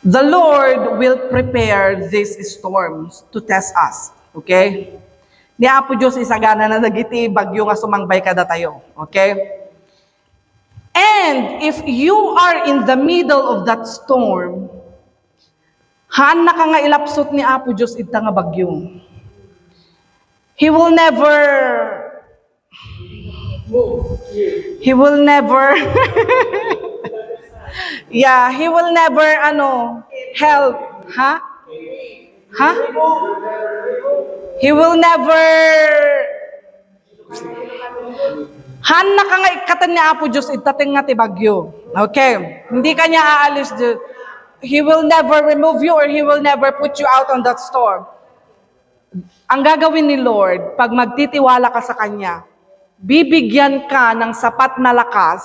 The Lord will prepare these storms to test us. Okay? Ni Apo Diyos isagana na dagiti bagyo nga sumangbay kada tayo. Okay? And if you are in the middle of that storm, haan na ka nga ilapsot ni Apo Diyos ita nga bagyo. He will never yeah, He will never help. He will never na ka nga ikatan ni Apo Diyos itating nga ti bagyo. Okay? Hindi ka niya aalis. He will never remove you or He will never put you out on that storm. Ang gagawin ni Lord, pag magtitiwala ka sa Kanya, bibigyan ka ng sapat na lakas,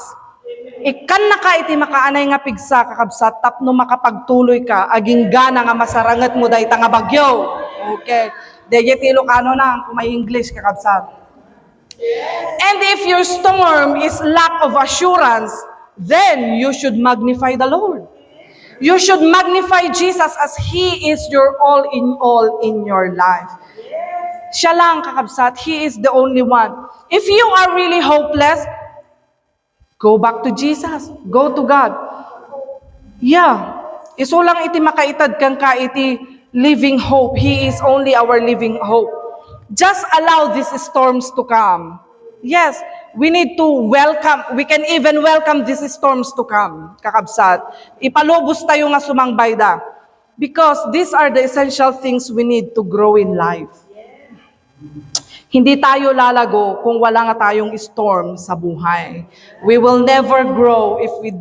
ikan na ka iti makaanay nga pigsa kakabsat, tapno makapagtuloy ka, aging gana nga masarangat mo dahi nga bagyo. Okay. Deye ti Ilocano na, kung may English kakabsat. And if your storm is lack of assurance, then you should magnify the Lord. You should magnify Jesus as He is your all in your life. Siya lang kakabsat, He is the only one. If you are really hopeless, go back to Jesus. Go to God. Yeah. Iso lang iti makaitad kang ka iti living hope. He is only our living hope. Just allow these storms to come. Yes, we need to welcome. We can even welcome these storms to come. Kakabsat. Ipalubos tayo nga sumangbay da. Because these are the essential things we need to grow in life. Hindi tayo lalago kung wala nga tayong storm sa buhay. We will never grow if we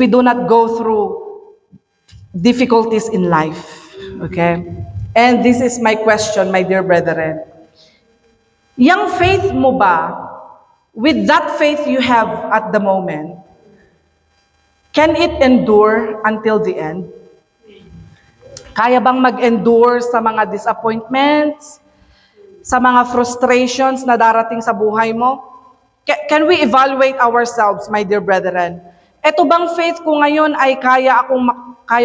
do not go through difficulties in life. Okay? And this is my question, my dear brethren. Yang faith mo ba, with that faith you have at the moment, can it endure until the end? Kaya bang mag-endure sa mga disappointments, sa mga frustrations na darating sa buhay mo? Can we evaluate ourselves, my dear brethren? Ito bang faith ko ngayon ay kaya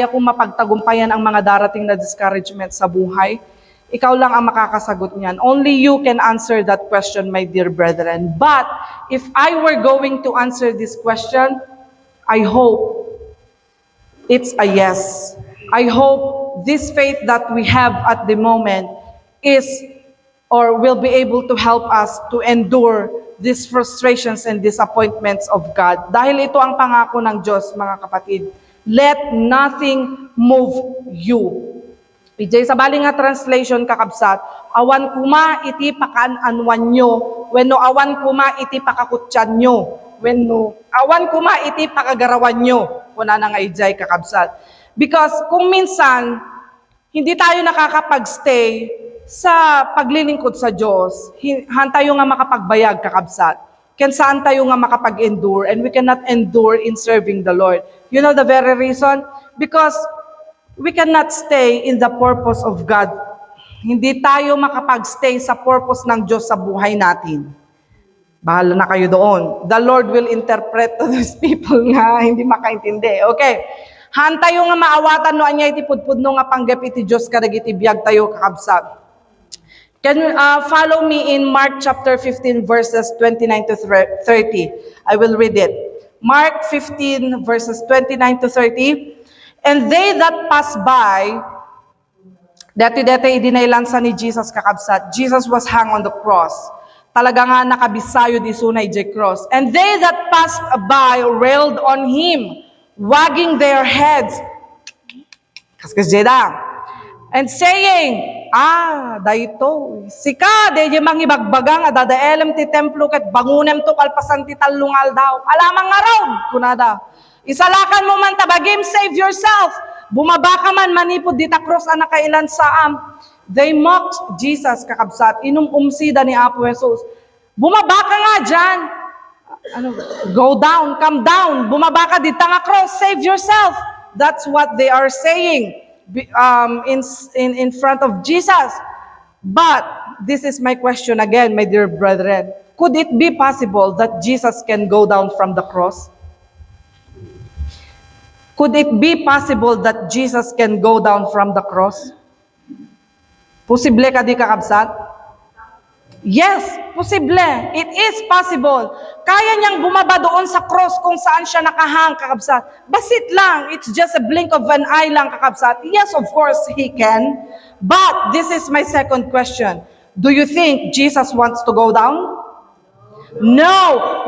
kong mapagtagumpayan ang mga darating na discouragement sa buhay? Ikaw lang ang makakasagot niyan. Only you can answer that question, my dear brethren. But if I were going to answer this question, I hope it's a yes. I hope this faith that we have at the moment is or will be able to help us to endure these frustrations and disappointments of God. Dahil ito ang pangako ng Diyos, mga kapatid. Let nothing move you. PJ, sa bali nga translation kakabsat, awan kuma iti pakaan-anwan nyo, wenno awan kuma iti pakakutyan nyo, wenno awan kuma iti pakagarawan nyo, kuna na nga ijay kakabsat. Because kung minsan, hindi tayo nakakapag-stay sa paglilingkod sa Diyos, tayo nga makapagbayag kakabsat. Saan tayo nga makapag-endure, and we cannot endure in serving the Lord. You know the very reason? Because we cannot stay in the purpose of God. Hindi tayo makapag-stay sa purpose ng Diyos sa buhay natin. Bahala na kayo doon. The Lord will interpret to those people nga hindi makaintindi. Okay. Han tayo nga maawatan no anya iti pudpud no nga panggap iti Diyos kadag iti biyag tayo kakabsat. Can you follow me in Mark chapter 15 verses 29 to 30? I will read it. Mark 15 verses 29 to 30. And they that pass by, dati-dati idinailansa ni Jesus kakabsat. Jesus was hung on the cross. Talaga nga nakabisayo di sunay di cross. And they that passed by railed on him, wagging their heads, and saying, dayto, sika, de mangibagbagang, adadaelem ti templo, ket bangunem to kalpasan ti talungal daw. Alamang nga raw, kunada. Isalakan mo man tabagim, save yourself. Bumaba ka man, manipod di takros anak kailan saam. They mocked Jesus, kakabsat, inumsida ni Apo Jesus. Bumaba ka nga dyan. Go down, come down, bumaba ka dito nga cross, save yourself. That's what they are saying in front of Jesus. But this is my question again, my dear brethren. Could it be possible that Jesus can go down from the cross? Could it be possible that Jesus can go down from the cross? Posible ka di kakabsat? Yes, posible. It is possible. Kaya niyang bumaba doon sa cross kung saan siya nakahang, kakabsat. Basit lang. It's just a blink of an eye lang, kakabsat. Yes, of course, He can. But this is my second question. Do you think Jesus wants to go down? No.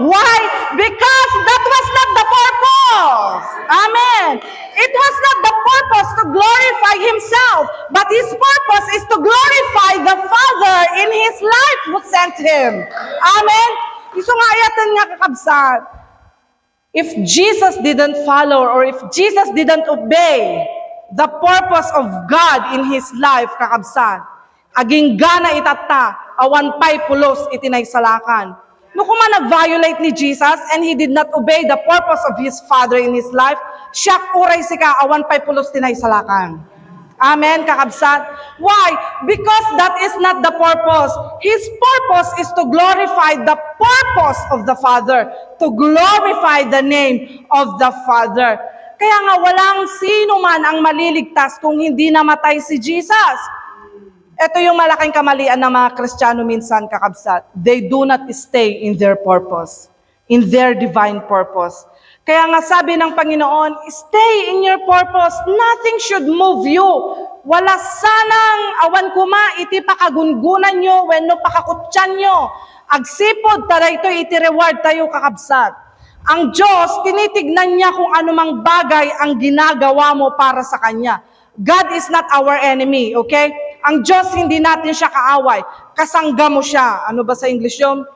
Why? Because that was not the purpose. Amen. It was not the purpose to glorify Himself, but His purpose is to glorify the Father in His life who sent Him. Amen. Iso nga ayatan nga kakabsat. If Jesus didn't follow or if Jesus didn't obey the purpose of God in His life, kakabsat, aging gana itata, awan pay pulos itinay salakan. No kung man nag-violate ni Jesus and He did not obey the purpose of His Father in His life, siya uray sika awan pay pulos tinay salakan. Amen, kakabsat. Why? Because that is not the purpose. His purpose is to glorify the purpose of the Father, to glorify the name of the Father. Kaya nga walang sino man ang maliligtas kung hindi namatay si Jesus. Ito yung malaking kamalian ng mga Kristiyano minsan, kakabsat. They do not stay in their purpose, in their divine purpose. Kaya nga sabi ng Panginoon, stay in your purpose. Nothing should move you. Wala sanang awan kuma, iti pakagungunan nyo, wenno pakakutyan nyo. Agsipod, taray ito, iti reward tayo, kakabsat. Ang Diyos, tinitignan niya kung anumang bagay ang ginagawa mo para sa Kanya. God is not our enemy, okay? Ang Diyos, hindi natin siya kaaway. Kasangga mo siya. Ano ba sa English yun?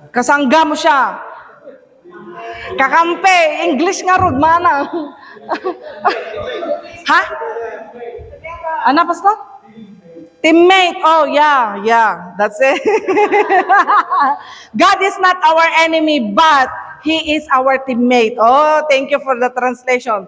Kasangga mo siya. Kakampi. English nga, Rodmana. Ha? Ano, Pastor? Teammate. Oh, yeah. That's it. God is not our enemy, but He is our teammate. Oh, thank you for the translation.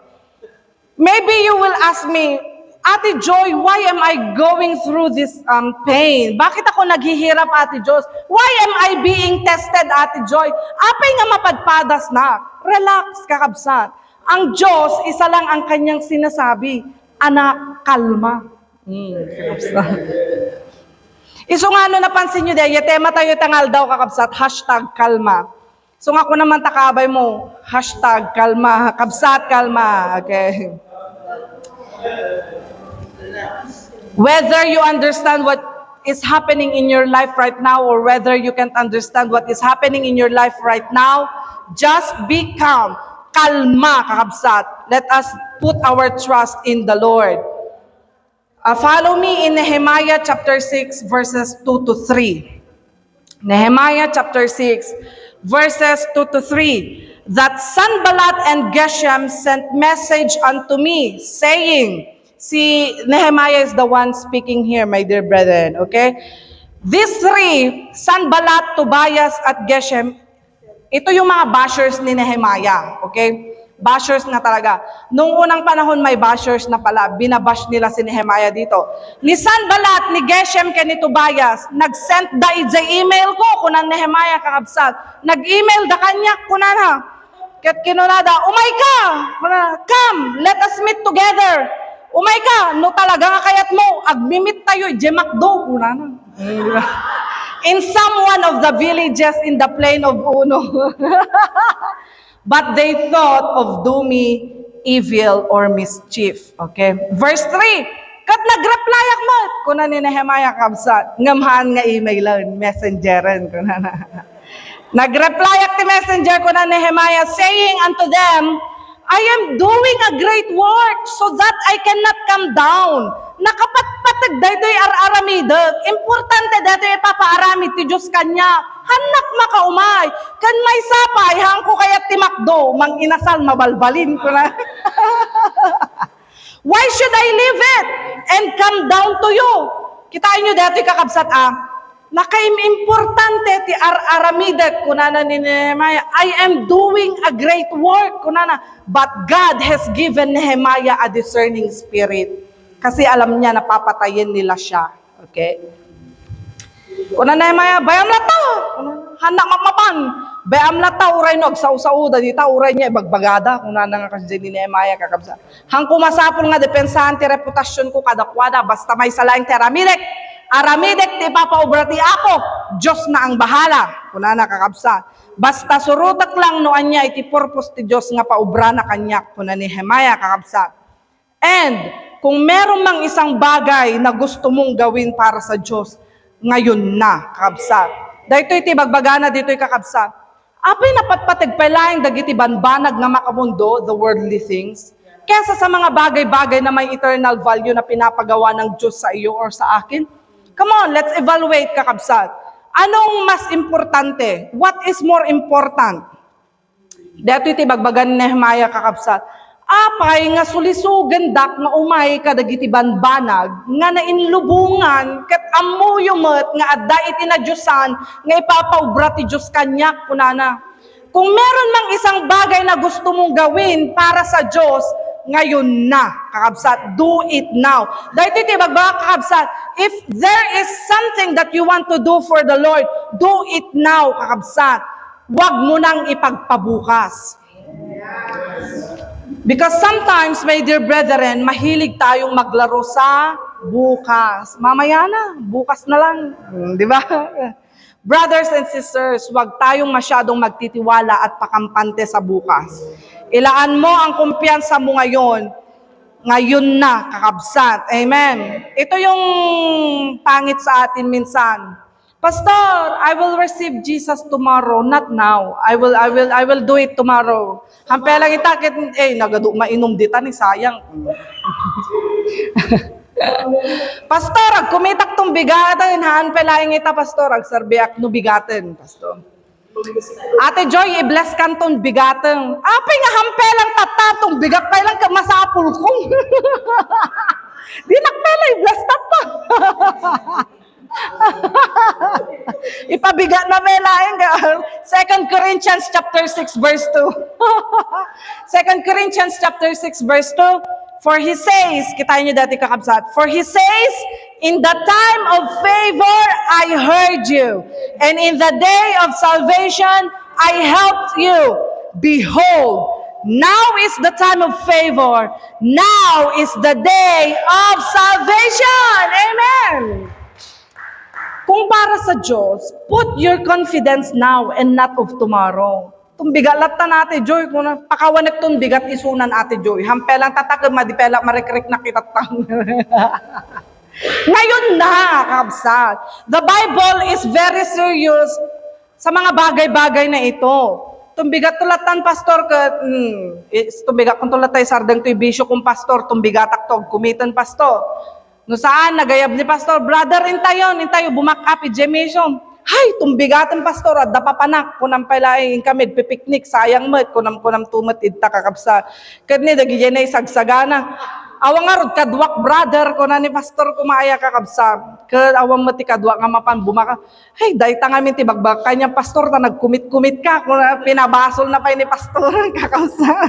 Maybe you will ask me, Ate Joy, why am I going through this pain? Bakit ako naghihirap, Ate Joy? Why am I being tested, Ate Joy? Apay nga mapadpadas na. Relax, kakabsat. Ang Diyos, isa lang ang kanyang sinasabi. Anak, kalma. Kakabsat. Iso nga napansin nyo dahil, tema tayo tangal daw, kakabsat, #kalma. So nga ko naman takabay mo, #kalma, kakabsat, kalma. Okay. Whether you understand what is happening in your life right now or whether you can't understand what is happening in your life right now, just be calm. Kalma, kakabsat. Let us put our trust in the Lord. Follow me in Nehemiah chapter 6 verses 2 to 3. Nehemiah chapter 6 verses 2 to 3. That Sanballat and Geshem sent message unto me, saying, si Nehemiah is the one speaking here, my dear brethren, okay? These three, Sanballat, Tobias, at Geshem, ito yung mga bashers ni Nehemiah, okay? Bashers na talaga. Nung unang panahon may bashers na pala, binabash nila si Nehemiah dito. Ni Sanballat, ni Geshem, ken ni Tobias, nag-send da email ko kunan Nehemiah kakabsat. Nag-email da kanya kunan ha. Ket kinunada, umay ka, come, let us meet together. Umay ka, no talaga nga kayat mo, agmimit tayo, jemakdo kunan. In some one of the villages in the plain of Uno. But they thought of do me evil or mischief. Okay? Verse 3. Kat nag-reply mo. Kuna ni Nehemiah kabsat. Ngamhan nga emailan, messengeran. Nag-reply ti messenger kuna Nehemiah saying unto them, I am doing a great work so that I cannot come down. Nakapatpatag daytoy ar-aramidag. Importante daytoy ipapaaramid ti Diyos kanya. Hanak makaumay. Kan may sapay, hangko kaya timakdo, mang inasal mabalbalin ko na. Why should I leave it and come down to you? Kitain nyo dito kakabsat nakaimimportante ti ar-aramidag kunana ni Nehemiah. I am doing a great work kunana. But God has given Nehemiah a discerning spirit. Kasi alam niya na papatayin nila siya. Okay? Kuna Nehemiah, bayam lata. Hanak mapapan. Bayam lata, uray no, agsaw-sauda. Dita, uray niya, ibagbagada. Kuna na nga kasi ni Nehemiah kakabsa. Hang kumasapol nga, depensahan ti reputasyon ko kadakwada. Basta may salaing ti aramidek. Aramidek ti papaobrati ako. Diyos na ang bahala. Kuna na kakabsa. Basta surutak lang noan niya iti purpose ti Diyos nga paubra na kanya. Kuna ni Nehemiah kakabsa. And, kung meron mang isang bagay na gusto mong gawin para sa Diyos, ngayon na, kakabsat. Dahito iti bagbagana, dito kakabsat. Apay napatpatig palaing dagiti banbanag nga makamundo, the worldly things, kesa sa mga bagay-bagay na may eternal value na pinapagawa ng Diyos sa iyo or sa akin. Come on, let's evaluate, kakabsat. Anong mas importante? What is more important? Dito iti bagbagan ni Nehemiah, kakabsat. Apay nga sulisugan dak nga umay kadagiti banbanag nga nainlubungan ket ammo yumet nga adda iti na Diyosan nga ipapaubra ti Dios kanya kunana. Kung meron mang isang bagay na gusto mong gawin para sa Diyos, ngayon na, kakabsat, do it now. Dahil iti bagbaga kakabsat, if there is something that you want to do for the Lord, do it now, kakabsat. Huwag mo nang ipagpabukas. Because sometimes, my dear brethren, mahilig tayong maglaro sa bukas. Mamaya na, bukas na lang. Di ba? Brothers and sisters, huwag tayong masyadong magtitiwala at pakampante sa bukas. Ilaan mo ang kumpiyansa mo ngayon na, kakabsat. Amen. Ito yung pangit sa atin minsan. Pastor, I will receive Jesus tomorrow, not now. I will do it tomorrow. Hampay lang itakit, nagadu mainom dita ni sayang. Pastor, kumitak tong bigatan, hampay lang ita pastor, ag serbiak no bigaten, pastor. Ate Joy, i-bless kan tong bigatan. Apay nga hampay lang tatatong bigat pay lang ka masapul ko. Di nakpela i-bless tata. Ipabigat na melayan ka. 2 Corinthians chapter 6 verse 2. 2 Corinthians chapter 6 verse 2. For he says, kitain niyo dati kakabsat, for he says, in the time of favor I heard you, and in the day of salvation I helped you. Behold, now is the time of favor. Now is the day of salvation. Amen. Kung para sa Diyos, put your confidence now and not of tomorrow. Tumbigalat ta natin, Joy. Kung pakawanek tong bigat isunan ate Joy. Hampelang tatakam, madipela, marikrik na kitatang. Ngayon na, kabsat. The Bible is very serious sa mga bagay-bagay na ito. Tumbigat tulatan, pastor, tumbigat kung tulatay sardang to ibisyo kung pastor, tumbigat aktog, kumitan, pastor. No saan, nagayab ni pastor, brother, intayo, bumak-up, i-gemation. Hay, tumbigatan pastor, at dapapanak, kunam palaing kami, pipiknik, sayang mo, kunam tumat, idta kakapsa. Kadni, dagiyan ay sagsagana. Awang nga rod, kadwak brother ko na ni pastor ko maaya kakabsat. Awang mati kadwak nga mapan bumaka. Hey, dahi ta nga min tibagbag kanya pastor ta nagkumit-kumit ka. Kung pinabasol na pa ni pastor kakabsat.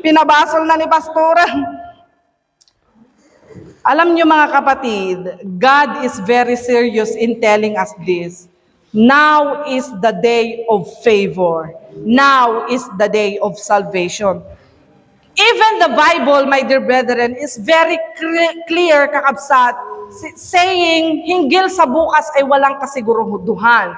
Pinabasol na ni pastor. Alam niyo mga kapatid, God is very serious in telling us this. Now is the day of favor. Now is the day of salvation. Even the Bible, my dear brethren, is very clear, kakabsat, saying, hinggil sa bukas ay walang kasiguruduhan.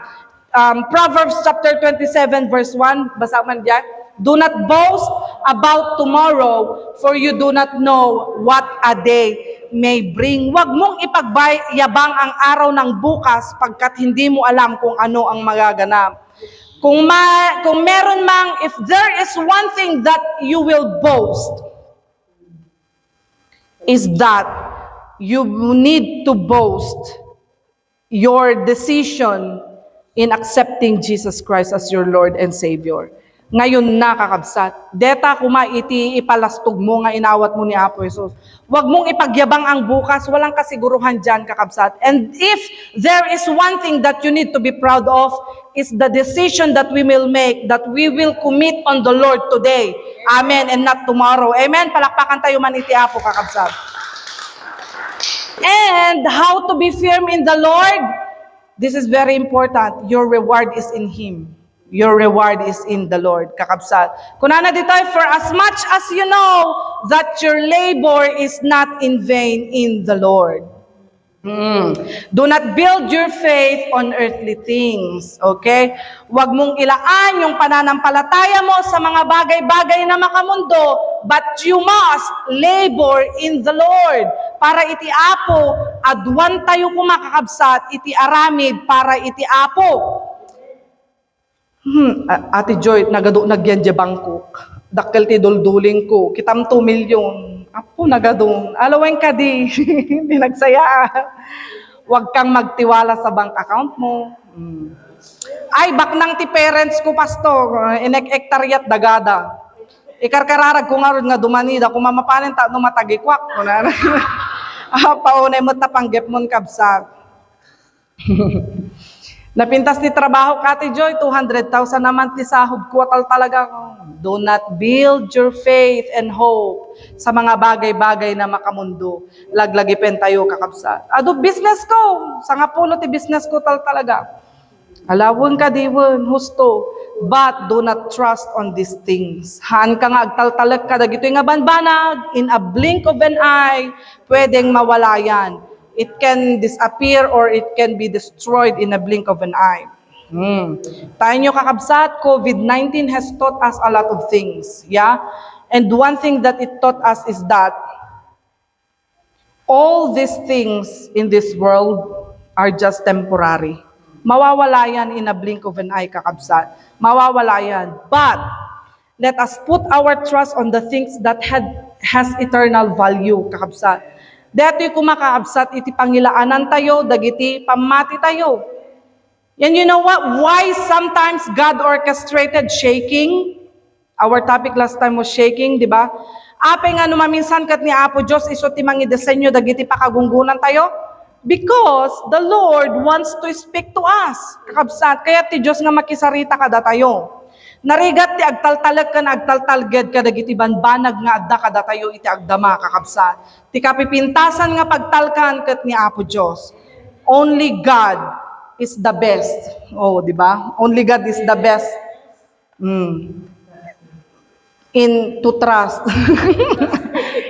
Proverbs chapter 27, verse 1, basa man diyan, do not boast about tomorrow, for you do not know what a day may bring. Huwag mong ipagyabang ang araw ng bukas pagkat hindi mo alam kung ano ang magaganap. Kung meron mang, if there is one thing that you will boast, is that you need to boast your decision in accepting Jesus Christ as your Lord and Savior. Ngayon na kakabsat. Deta kuma iti ipalastog mo nga inawat mo ni Apo Jesus. Huwag mong ipagyabang ang bukas, walang kasiguruhan dyan kakabsat. And if there is one thing that you need to be proud of, is the decision that we will make, that we will commit on the Lord today. Amen, and not tomorrow. Amen, palakpakan tayo man iti Apo kakabsat. And how to be firm in the Lord? This is very important. Your reward is in Him. Your reward is in the Lord. Kakabsat. Kunana dito, for as much as you know that your labor is not in vain in the Lord. Do not build your faith on earthly things. Okay? Huwag mong ilaan yung pananampalataya mo sa mga bagay-bagay na makamundo, but you must labor in the Lord. Para iti Apo, adwan tayo kumakakabsat, iti aramid para iti Apo. Ate Joy, nagyan di bangkok. Dakkel ti dulduling ko. Kitam 2 million. Apo, nagadong. Alawin ka di. Hindi nagsaya. Huwag kang magtiwala sa bank account mo. Ay, baknang ti parents ko, pastor. Inek-ektariat dagada. Ikarkararag ko nga rin nga dumanida. Kung mamapanin ta, no matagikwak. Paunay mo tapanggep mon kabsat. Napintas ni trabaho ka, Ate Joy, 200,000 naman ti sahod ko talaga. Do not build your faith and hope sa mga bagay-bagay na makamundo. Laglagipen tayo kakabsat. Ado business ko, sa nga pulo ti business ko talaga. Alawon ka diwon, husto. But do not trust on these things. Haan ka nga agtaltalag ka, dagito nga banbanag, in a blink of an eye, pwedeng mawala yan. It can disappear or it can be destroyed in a blink of an eye. Tayo nyo kakabsat, COVID-19 has taught us a lot of things. Yeah? And one thing that it taught us is that all these things in this world are just temporary. Mawawala yan in a blink of an eye, kakabsat. Mawawala yan. But let us put our trust on the things that has eternal value, kakabsat. Dato'y kumakakabsat, iti pangilaanan tayo, dagiti pamati tayo. And you know what? Why sometimes God orchestrated shaking? Our topic last time was shaking, di ba? Ape nga numaminsan kat ni Apo Diyos, iso ti mangidesenyo, dagiti pakagunggunan tayo. Because the Lord wants to speak to us. Kakabsat, kaya ti Diyos nga makisarita kada tayo. Narigat ti agtaltalag ka na agtaltalged ka dagiti banbanag nga adda kada tayo iti agdama kakabsat. Ti kapipintasan nga pagtalkan ket ni Apo Dios. Only God is the best. Oh, di ba? Only God is the best. In to trust.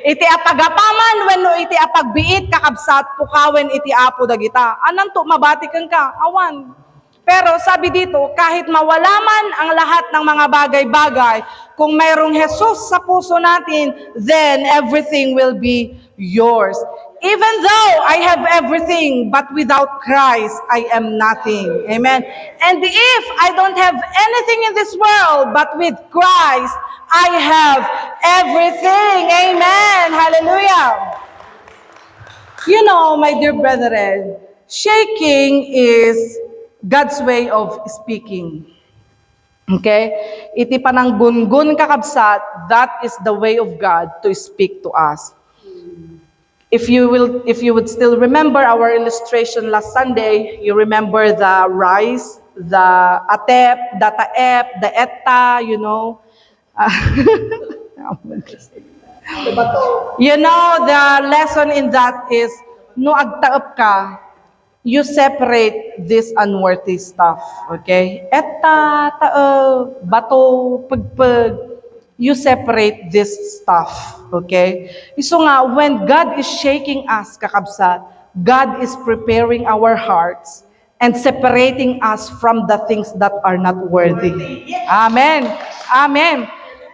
Iti apagapaman wenno iti apagbiit kakabsat pukawen iti Apo dagita. Anan to mabati kang ka? Awan. Pero sabi dito, kahit mawala man ang lahat ng mga bagay-bagay, kung mayroong Jesus sa puso natin, then everything will be yours. Even though I have everything, but without Christ, I am nothing. Amen. And if I don't have anything in this world, but with Christ, I have everything. Amen. Hallelujah. You know, my dear brethren, shaking is God's way of speaking. Okay? Iti panang gungun kakabsat, that is the way of God to speak to us. If you would still remember our illustration last Sunday, you remember the rice, the atep, the taep, the etta, you know. You know, the lesson in that is, no agtaep ka, you separate this unworthy stuff, okay? Etta, bato, pagpag, you separate this stuff, okay? So nga, when God is shaking us, kakabsat, God is preparing our hearts and separating us from the things that are not worthy. Amen. Amen.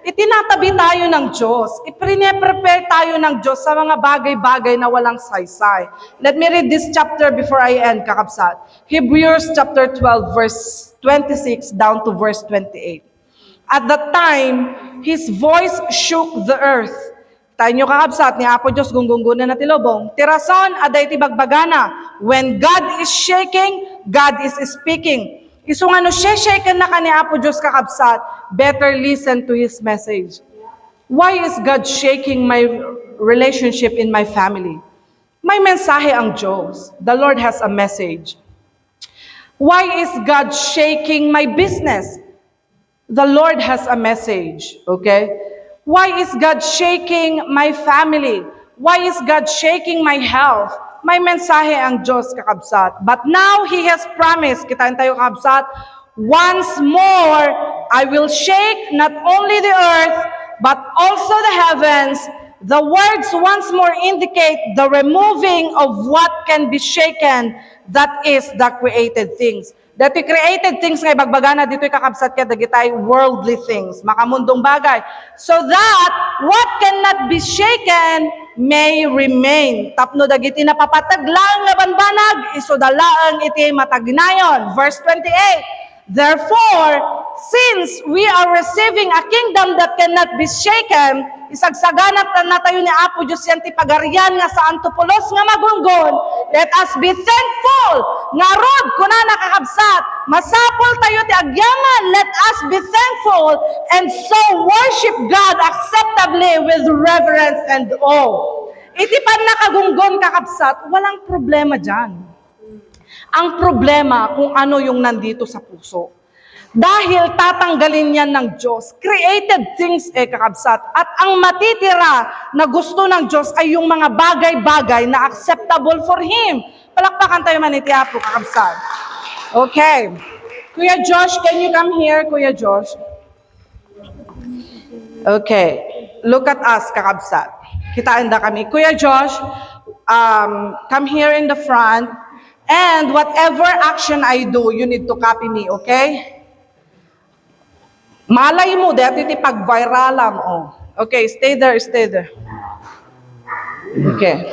Itinatabi tayo ng Diyos. Ipine-prepare tayo ng Diyos sa mga bagay-bagay na walang saysay. Let me read this chapter before I end, kakabsat. Hebrews chapter 12, verse 26 down to verse 28. At that time, His voice shook the earth. Tayo nyo kakabsat, ni Apo Diyos, gunggunggunan na tilobong. Tirason, aday tibagbagana. When God is shaking, God is speaking. Iso nga no, shaken na ka ni Apo Diyos kakabsat, better listen to His message. Why is God shaking my relationship in my family? May mensahe ang Diyos. The Lord has a message. Why is God shaking my business? The Lord has a message, okay? Why is God shaking my family? Why is God shaking my health? May mensahe ang Diyos, kakabsat. But now He has promised, kitain tayo kakabsat, once more, I will shake not only the earth, but also the heavens. The words once more indicate the removing of what can be shaken, that is the created things. Dati created things nga bagbagana dito'y kakabsat kaya dagitay worldly things, makamundong bagay. So that what cannot be shaken may remain. Tapno dagiti napapataglaan nga banbanag, isodalaang iti matagnayon. Verse 28. Therefore, since we are receiving a kingdom that cannot be shaken, isagsaganat na tayo ni Apo Diyos yan ti pagarian nga sa antupulos nga magunggon, let us be thankful nga rod kuna nakakabsat, masapol tayo ti agyaman, let us be thankful and so worship God acceptably with reverence and awe. Iti pag nakagunggon kakabsat, walang problema dyan. Ang problema kung ano yung nandito sa puso. Dahil tatanggalin yan ng Diyos. Created things kakabsat. At ang matitira na gusto ng Diyos ay yung mga bagay-bagay na acceptable for Him. Palakpakan tayo manitiya po, kakabsat. Okay. Kuya Josh, can you come here, Kuya Josh? Okay. Look at us, kakabsat. Kitaan da kami. Kuya Josh, come here in the front. And whatever action I do, you need to copy me, okay? Malay mo, dito iti pag-viralam, oh. Okay, stay there, stay there. Okay.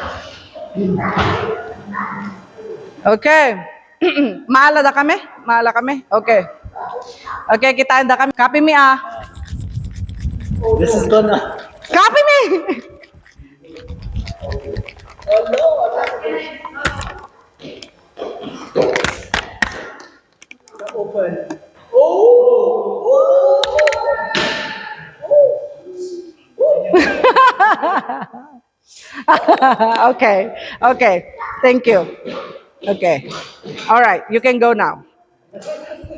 Okay. Maala da kami? Maala kami? Okay. Okay, kitaan da kami. Copy me, ah. This is gonna. Copy me! Open. Okay. Okay. Thank you. Okay. All right. You can go now.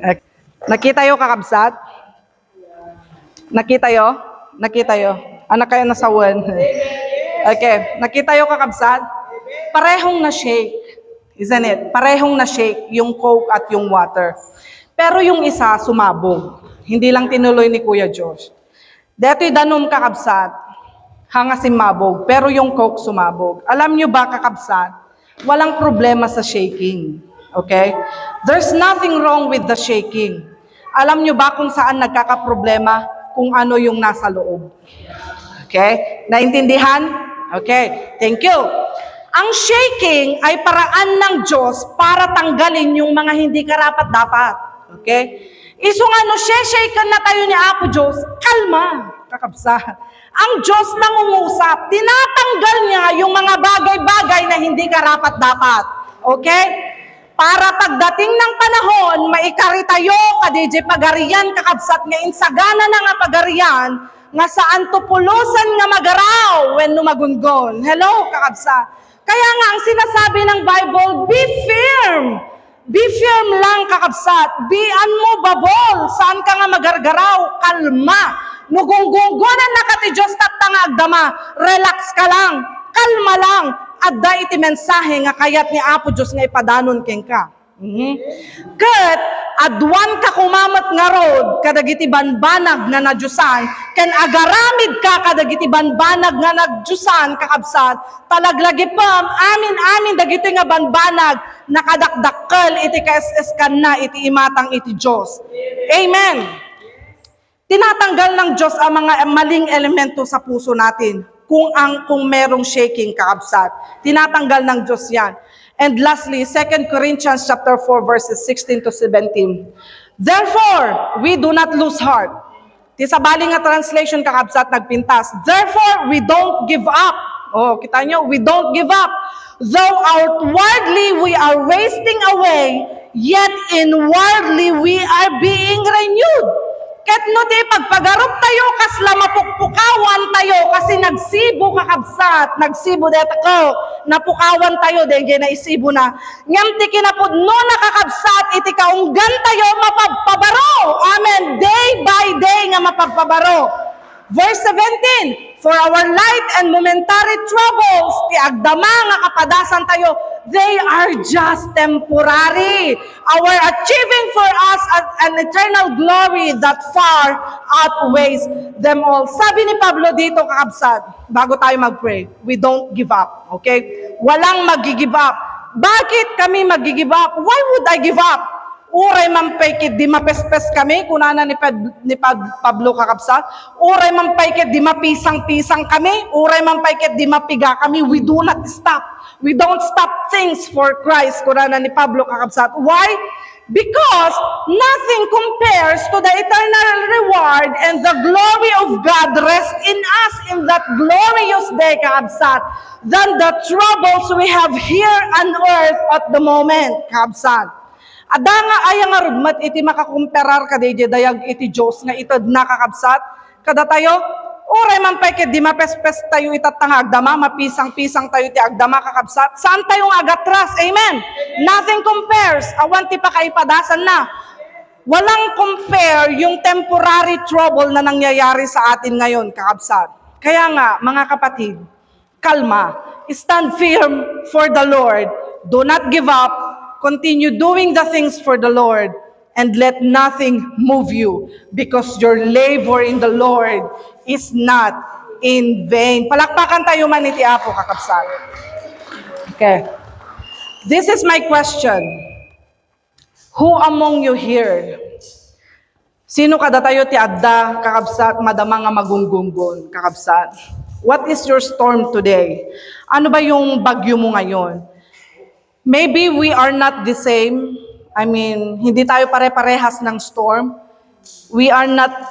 Okay. Nakita yo kakabsat? Nakita yo? Nakita yo? Anak kayo nasawan. Okay. Nakita yo kakabsat? Parehong na-shake. Isn't it? Parehong na-shake yung Coke at yung water. Pero yung isa sumabog. Hindi lang tinuloy ni Kuya Josh. Deto'y danom kakabsat, hanga simabog, pero yung Coke sumabog. Alam nyo ba kakabsat, walang problema sa shaking. Okay? There's nothing wrong with the shaking. Alam nyo ba kung saan nagkakaproblema? Kung ano yung nasa loob. Okay? Naintindihan? Okay. Thank you. Ang shaking ay paraan ng Diyos para tanggalin yung mga hindi karapat-dapat. Okay? Iso nga no, shaken na tayo ni Apo Diyos, kalma, kakabsa. Ang Diyos nangungusap, tinatanggal niya yung mga bagay-bagay na hindi karapat-dapat. Okay? para pagdating ng panahon, maikari tayo, kadije pagarian, kakabsat nga insagana na nga pagarian, nga saan tupulusan nga magaraw when numagungon. Hello, kakabsat. Kaya nga, ang sinasabi ng Bible, be firm. Be firm lang, kakabsat. Be unmovable. Saan ka nga magargaraw? Kalma. Nugunggungunan na ka ti Diyos tatangag dama. Relax ka lang. Kalma lang. At da iti mensahe nga kayat ni Apo Diyos nga ipadanon ken ka. Kat adwan ka kumamat nga rod kadagiti banbanag nga nadyusan ken agaramid ka kadagiti banbanag nga nadyusan kakabsat talaglagi pam amin dagiti nga banbanag nakadakdakkel iti KSS kan na iti imatang iti Dios. Amen. Tinatanggal ng Diyos ang mga maling elemento sa puso natin. Kung merong shaking kakabsat, tinatanggal ng Diyos yan. And lastly, 2 Corinthians chapter 4 verses 16 to 17. Therefore, we do not lose heart. Ti sa bali nga translation kakabsat nagpintas. Therefore, we don't give up. Oh, kita nyo, we don't give up. Though outwardly we are wasting away, yet inwardly we are being renewed. Ket no ti pagpagarup tayo kasla mapukpukawan tayo kasi nagsibo kakabsat, nagsibo deta ko, napukawan tayo dahil naisibo na. Ngam ti kinapod no nakakabsat iti kaunggan tayo mapagpabaro. Amen. Day by day nga mapagpabaro. Verse 17, for our light and momentary troubles, ti agdama nga kapadasan tayo, they are just temporary. Our achieving for us an eternal glory that far outweighs them all. Sabi ni Pablo dito, kakabsat, bago tayo mag-pray, we don't give up, okay? Walang mag-give up. Bakit kami mag-give up? Why would I give up? Uray mampaykit di mapespes kami, kunana ni Pablo kakabsat. Uray mampaykit di mapisang-pisang kami. Uray mampaykit di mapiga kami. We do not stop. We don't stop things for Christ, kunana ni Pablo kakabsat. Why? Because nothing compares to the eternal reward and the glory of God rest in us in that glorious day, kakabsat, than the troubles we have here on earth at the moment, kakabsat. Ada nga aya nga rugmat iti makakumperar kadayjay dayag iti Dios nga itad nakakabsat kada tayo oray man payket di mapespes tayo itatang agdama mapisang-pisang tayo ti agdama kakabsat saan tayo nga agatras. Amen. Nothing compares awan ti pakaipadasan na walang compare yung temporary trouble na nangyayari sa atin ngayon kakabsat. Kaya nga mga kapatid, kalma, stand firm for the Lord, do not give up. Continue doing the things for the Lord and let nothing move you because your labor in the Lord is not in vain. Palakpakan tayo man iti Apo kakabsat. Okay. This is my question. Who among you here? Sino kada tayo ti adda kakabsat madama nga magunggunggon kakabsat? What is your storm today? Ano ba yung bagyo mo ngayon? Maybe we are not the same. I mean, hindi tayo pare-parehas ng storm. We are not,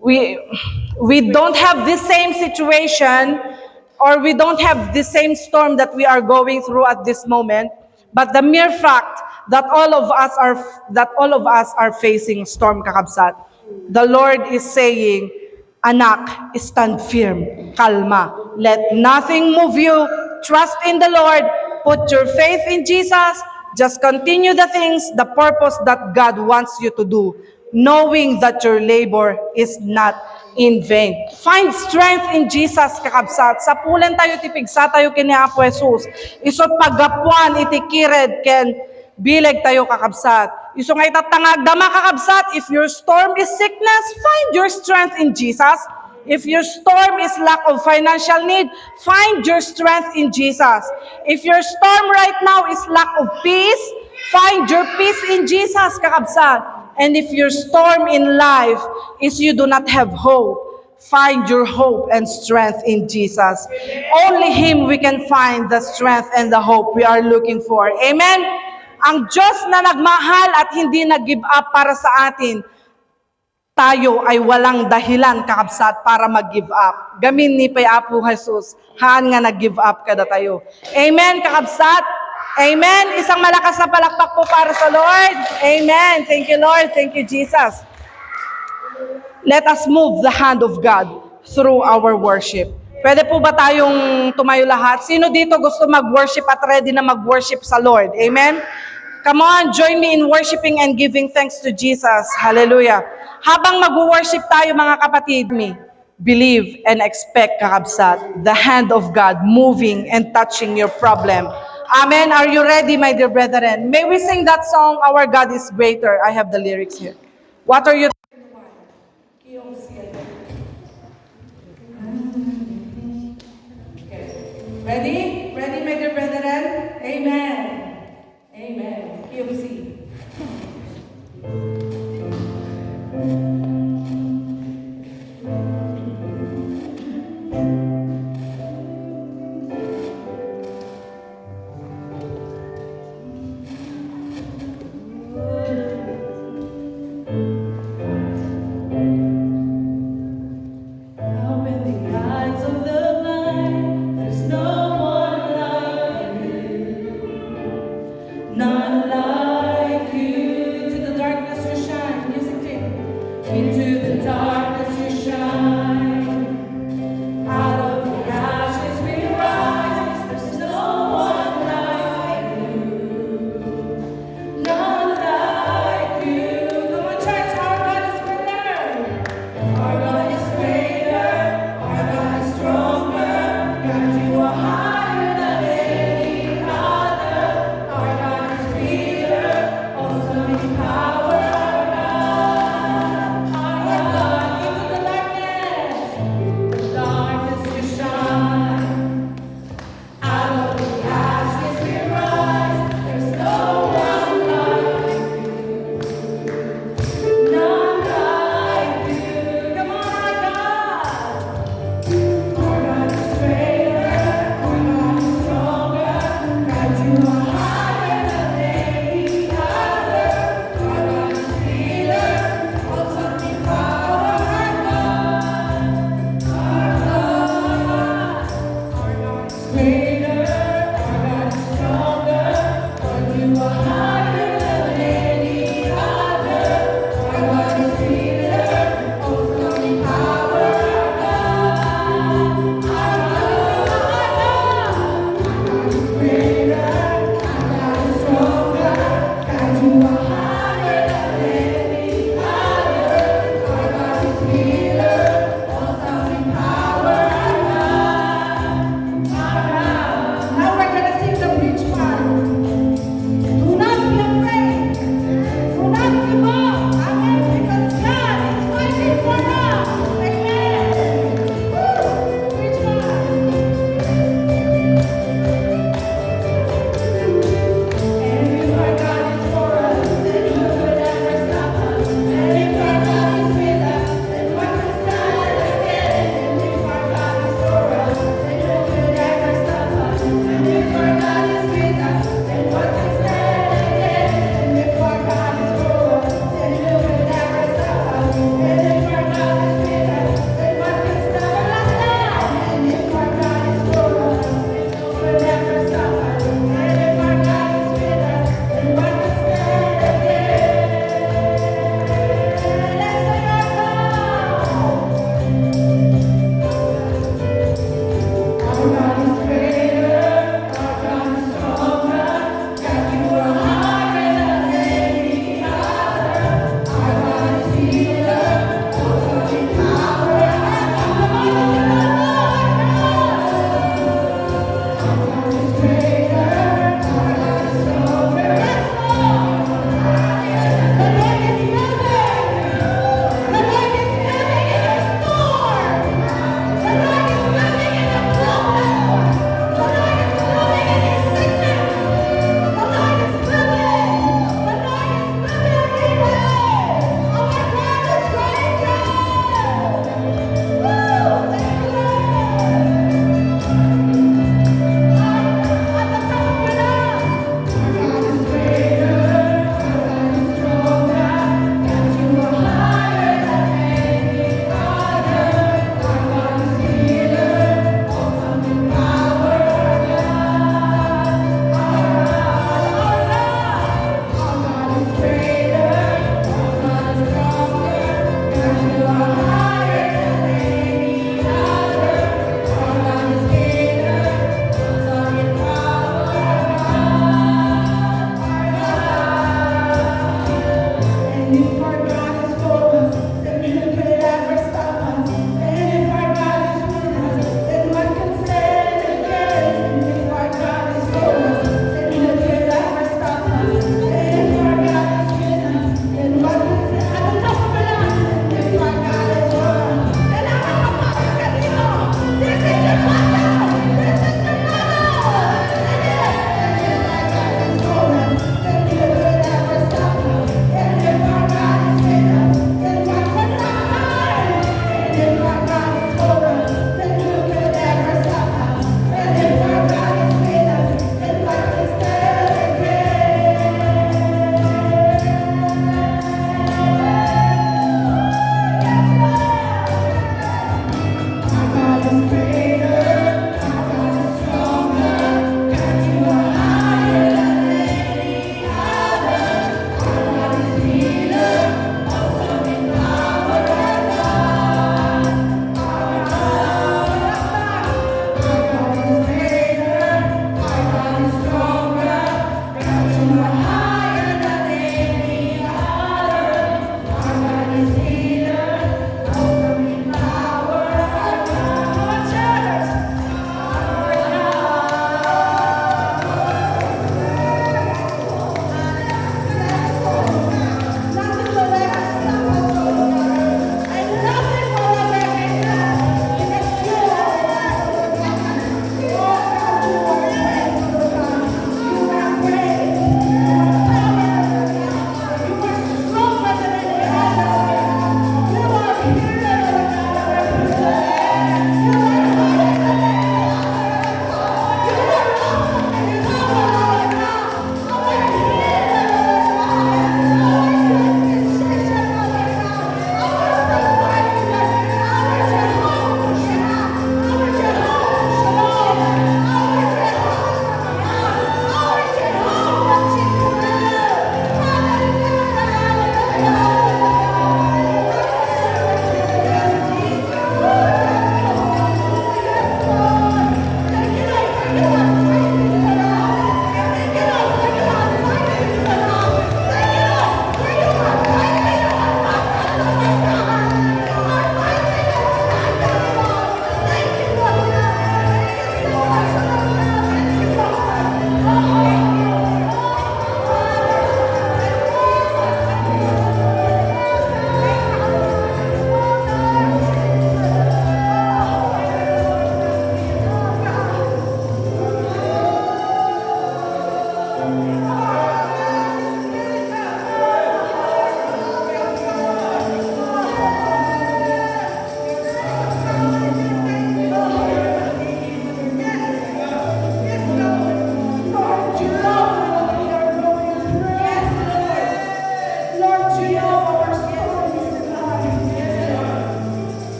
we don't have the same situation or we don't have the same storm that we are going through at this moment. But the mere fact that all of us are facing storm, kakabsat. The Lord is saying, anak, stand firm, kalma. Let nothing move you. Trust in the Lord. Put your faith in Jesus. Just continue the things, the purpose that God wants you to do, knowing that your labor is not in vain. Find strength in Jesus, kakabsat. Sa pulen tayo tipigsa tayo kini Apo Jesus. Isot paggapuan itikired ken bileg tayo kakabsat. Iso nga itatangag dama kakabsat. If your storm is sickness, find your strength in Jesus. If your storm is lack of financial need, find your strength in Jesus. If your storm right now is lack of peace, find your peace in Jesus, kakabsat. And if your storm in life is you do not have hope, find your hope and strength in Jesus. Only Him we can find the strength and the hope we are looking for. Amen? Ang Diyos na nagmahal at hindi nag-give up para sa atin, tayo ay walang dahilan kakabsat para mag-give up. Gamin ni Pay Apo Jesus, haan nga nag-give up kada tayo. Amen kakabsat? Amen. Isang malakas na palakpak po para sa Lord. Amen. Thank you, Lord. Thank you, Jesus. Let us move the hand of God through our worship. Pwede po ba tayong tumayo lahat? Sino dito gusto mag-worship at ready na mag-worship sa Lord? Amen? Come on, join me in worshiping and giving thanks to Jesus. Hallelujah. Habang mag-worship tayo mga kapatid, believe and expect, kakabsat, the hand of God moving and touching your problem. Amen. Are you ready, my dear brethren? May we sing that song, Our God is Greater. I have the lyrics here. What are you? Ready? Ready, my dear brethren? Amen. Amen. Key of C. Open the eyes of the blind. There's no one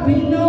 We know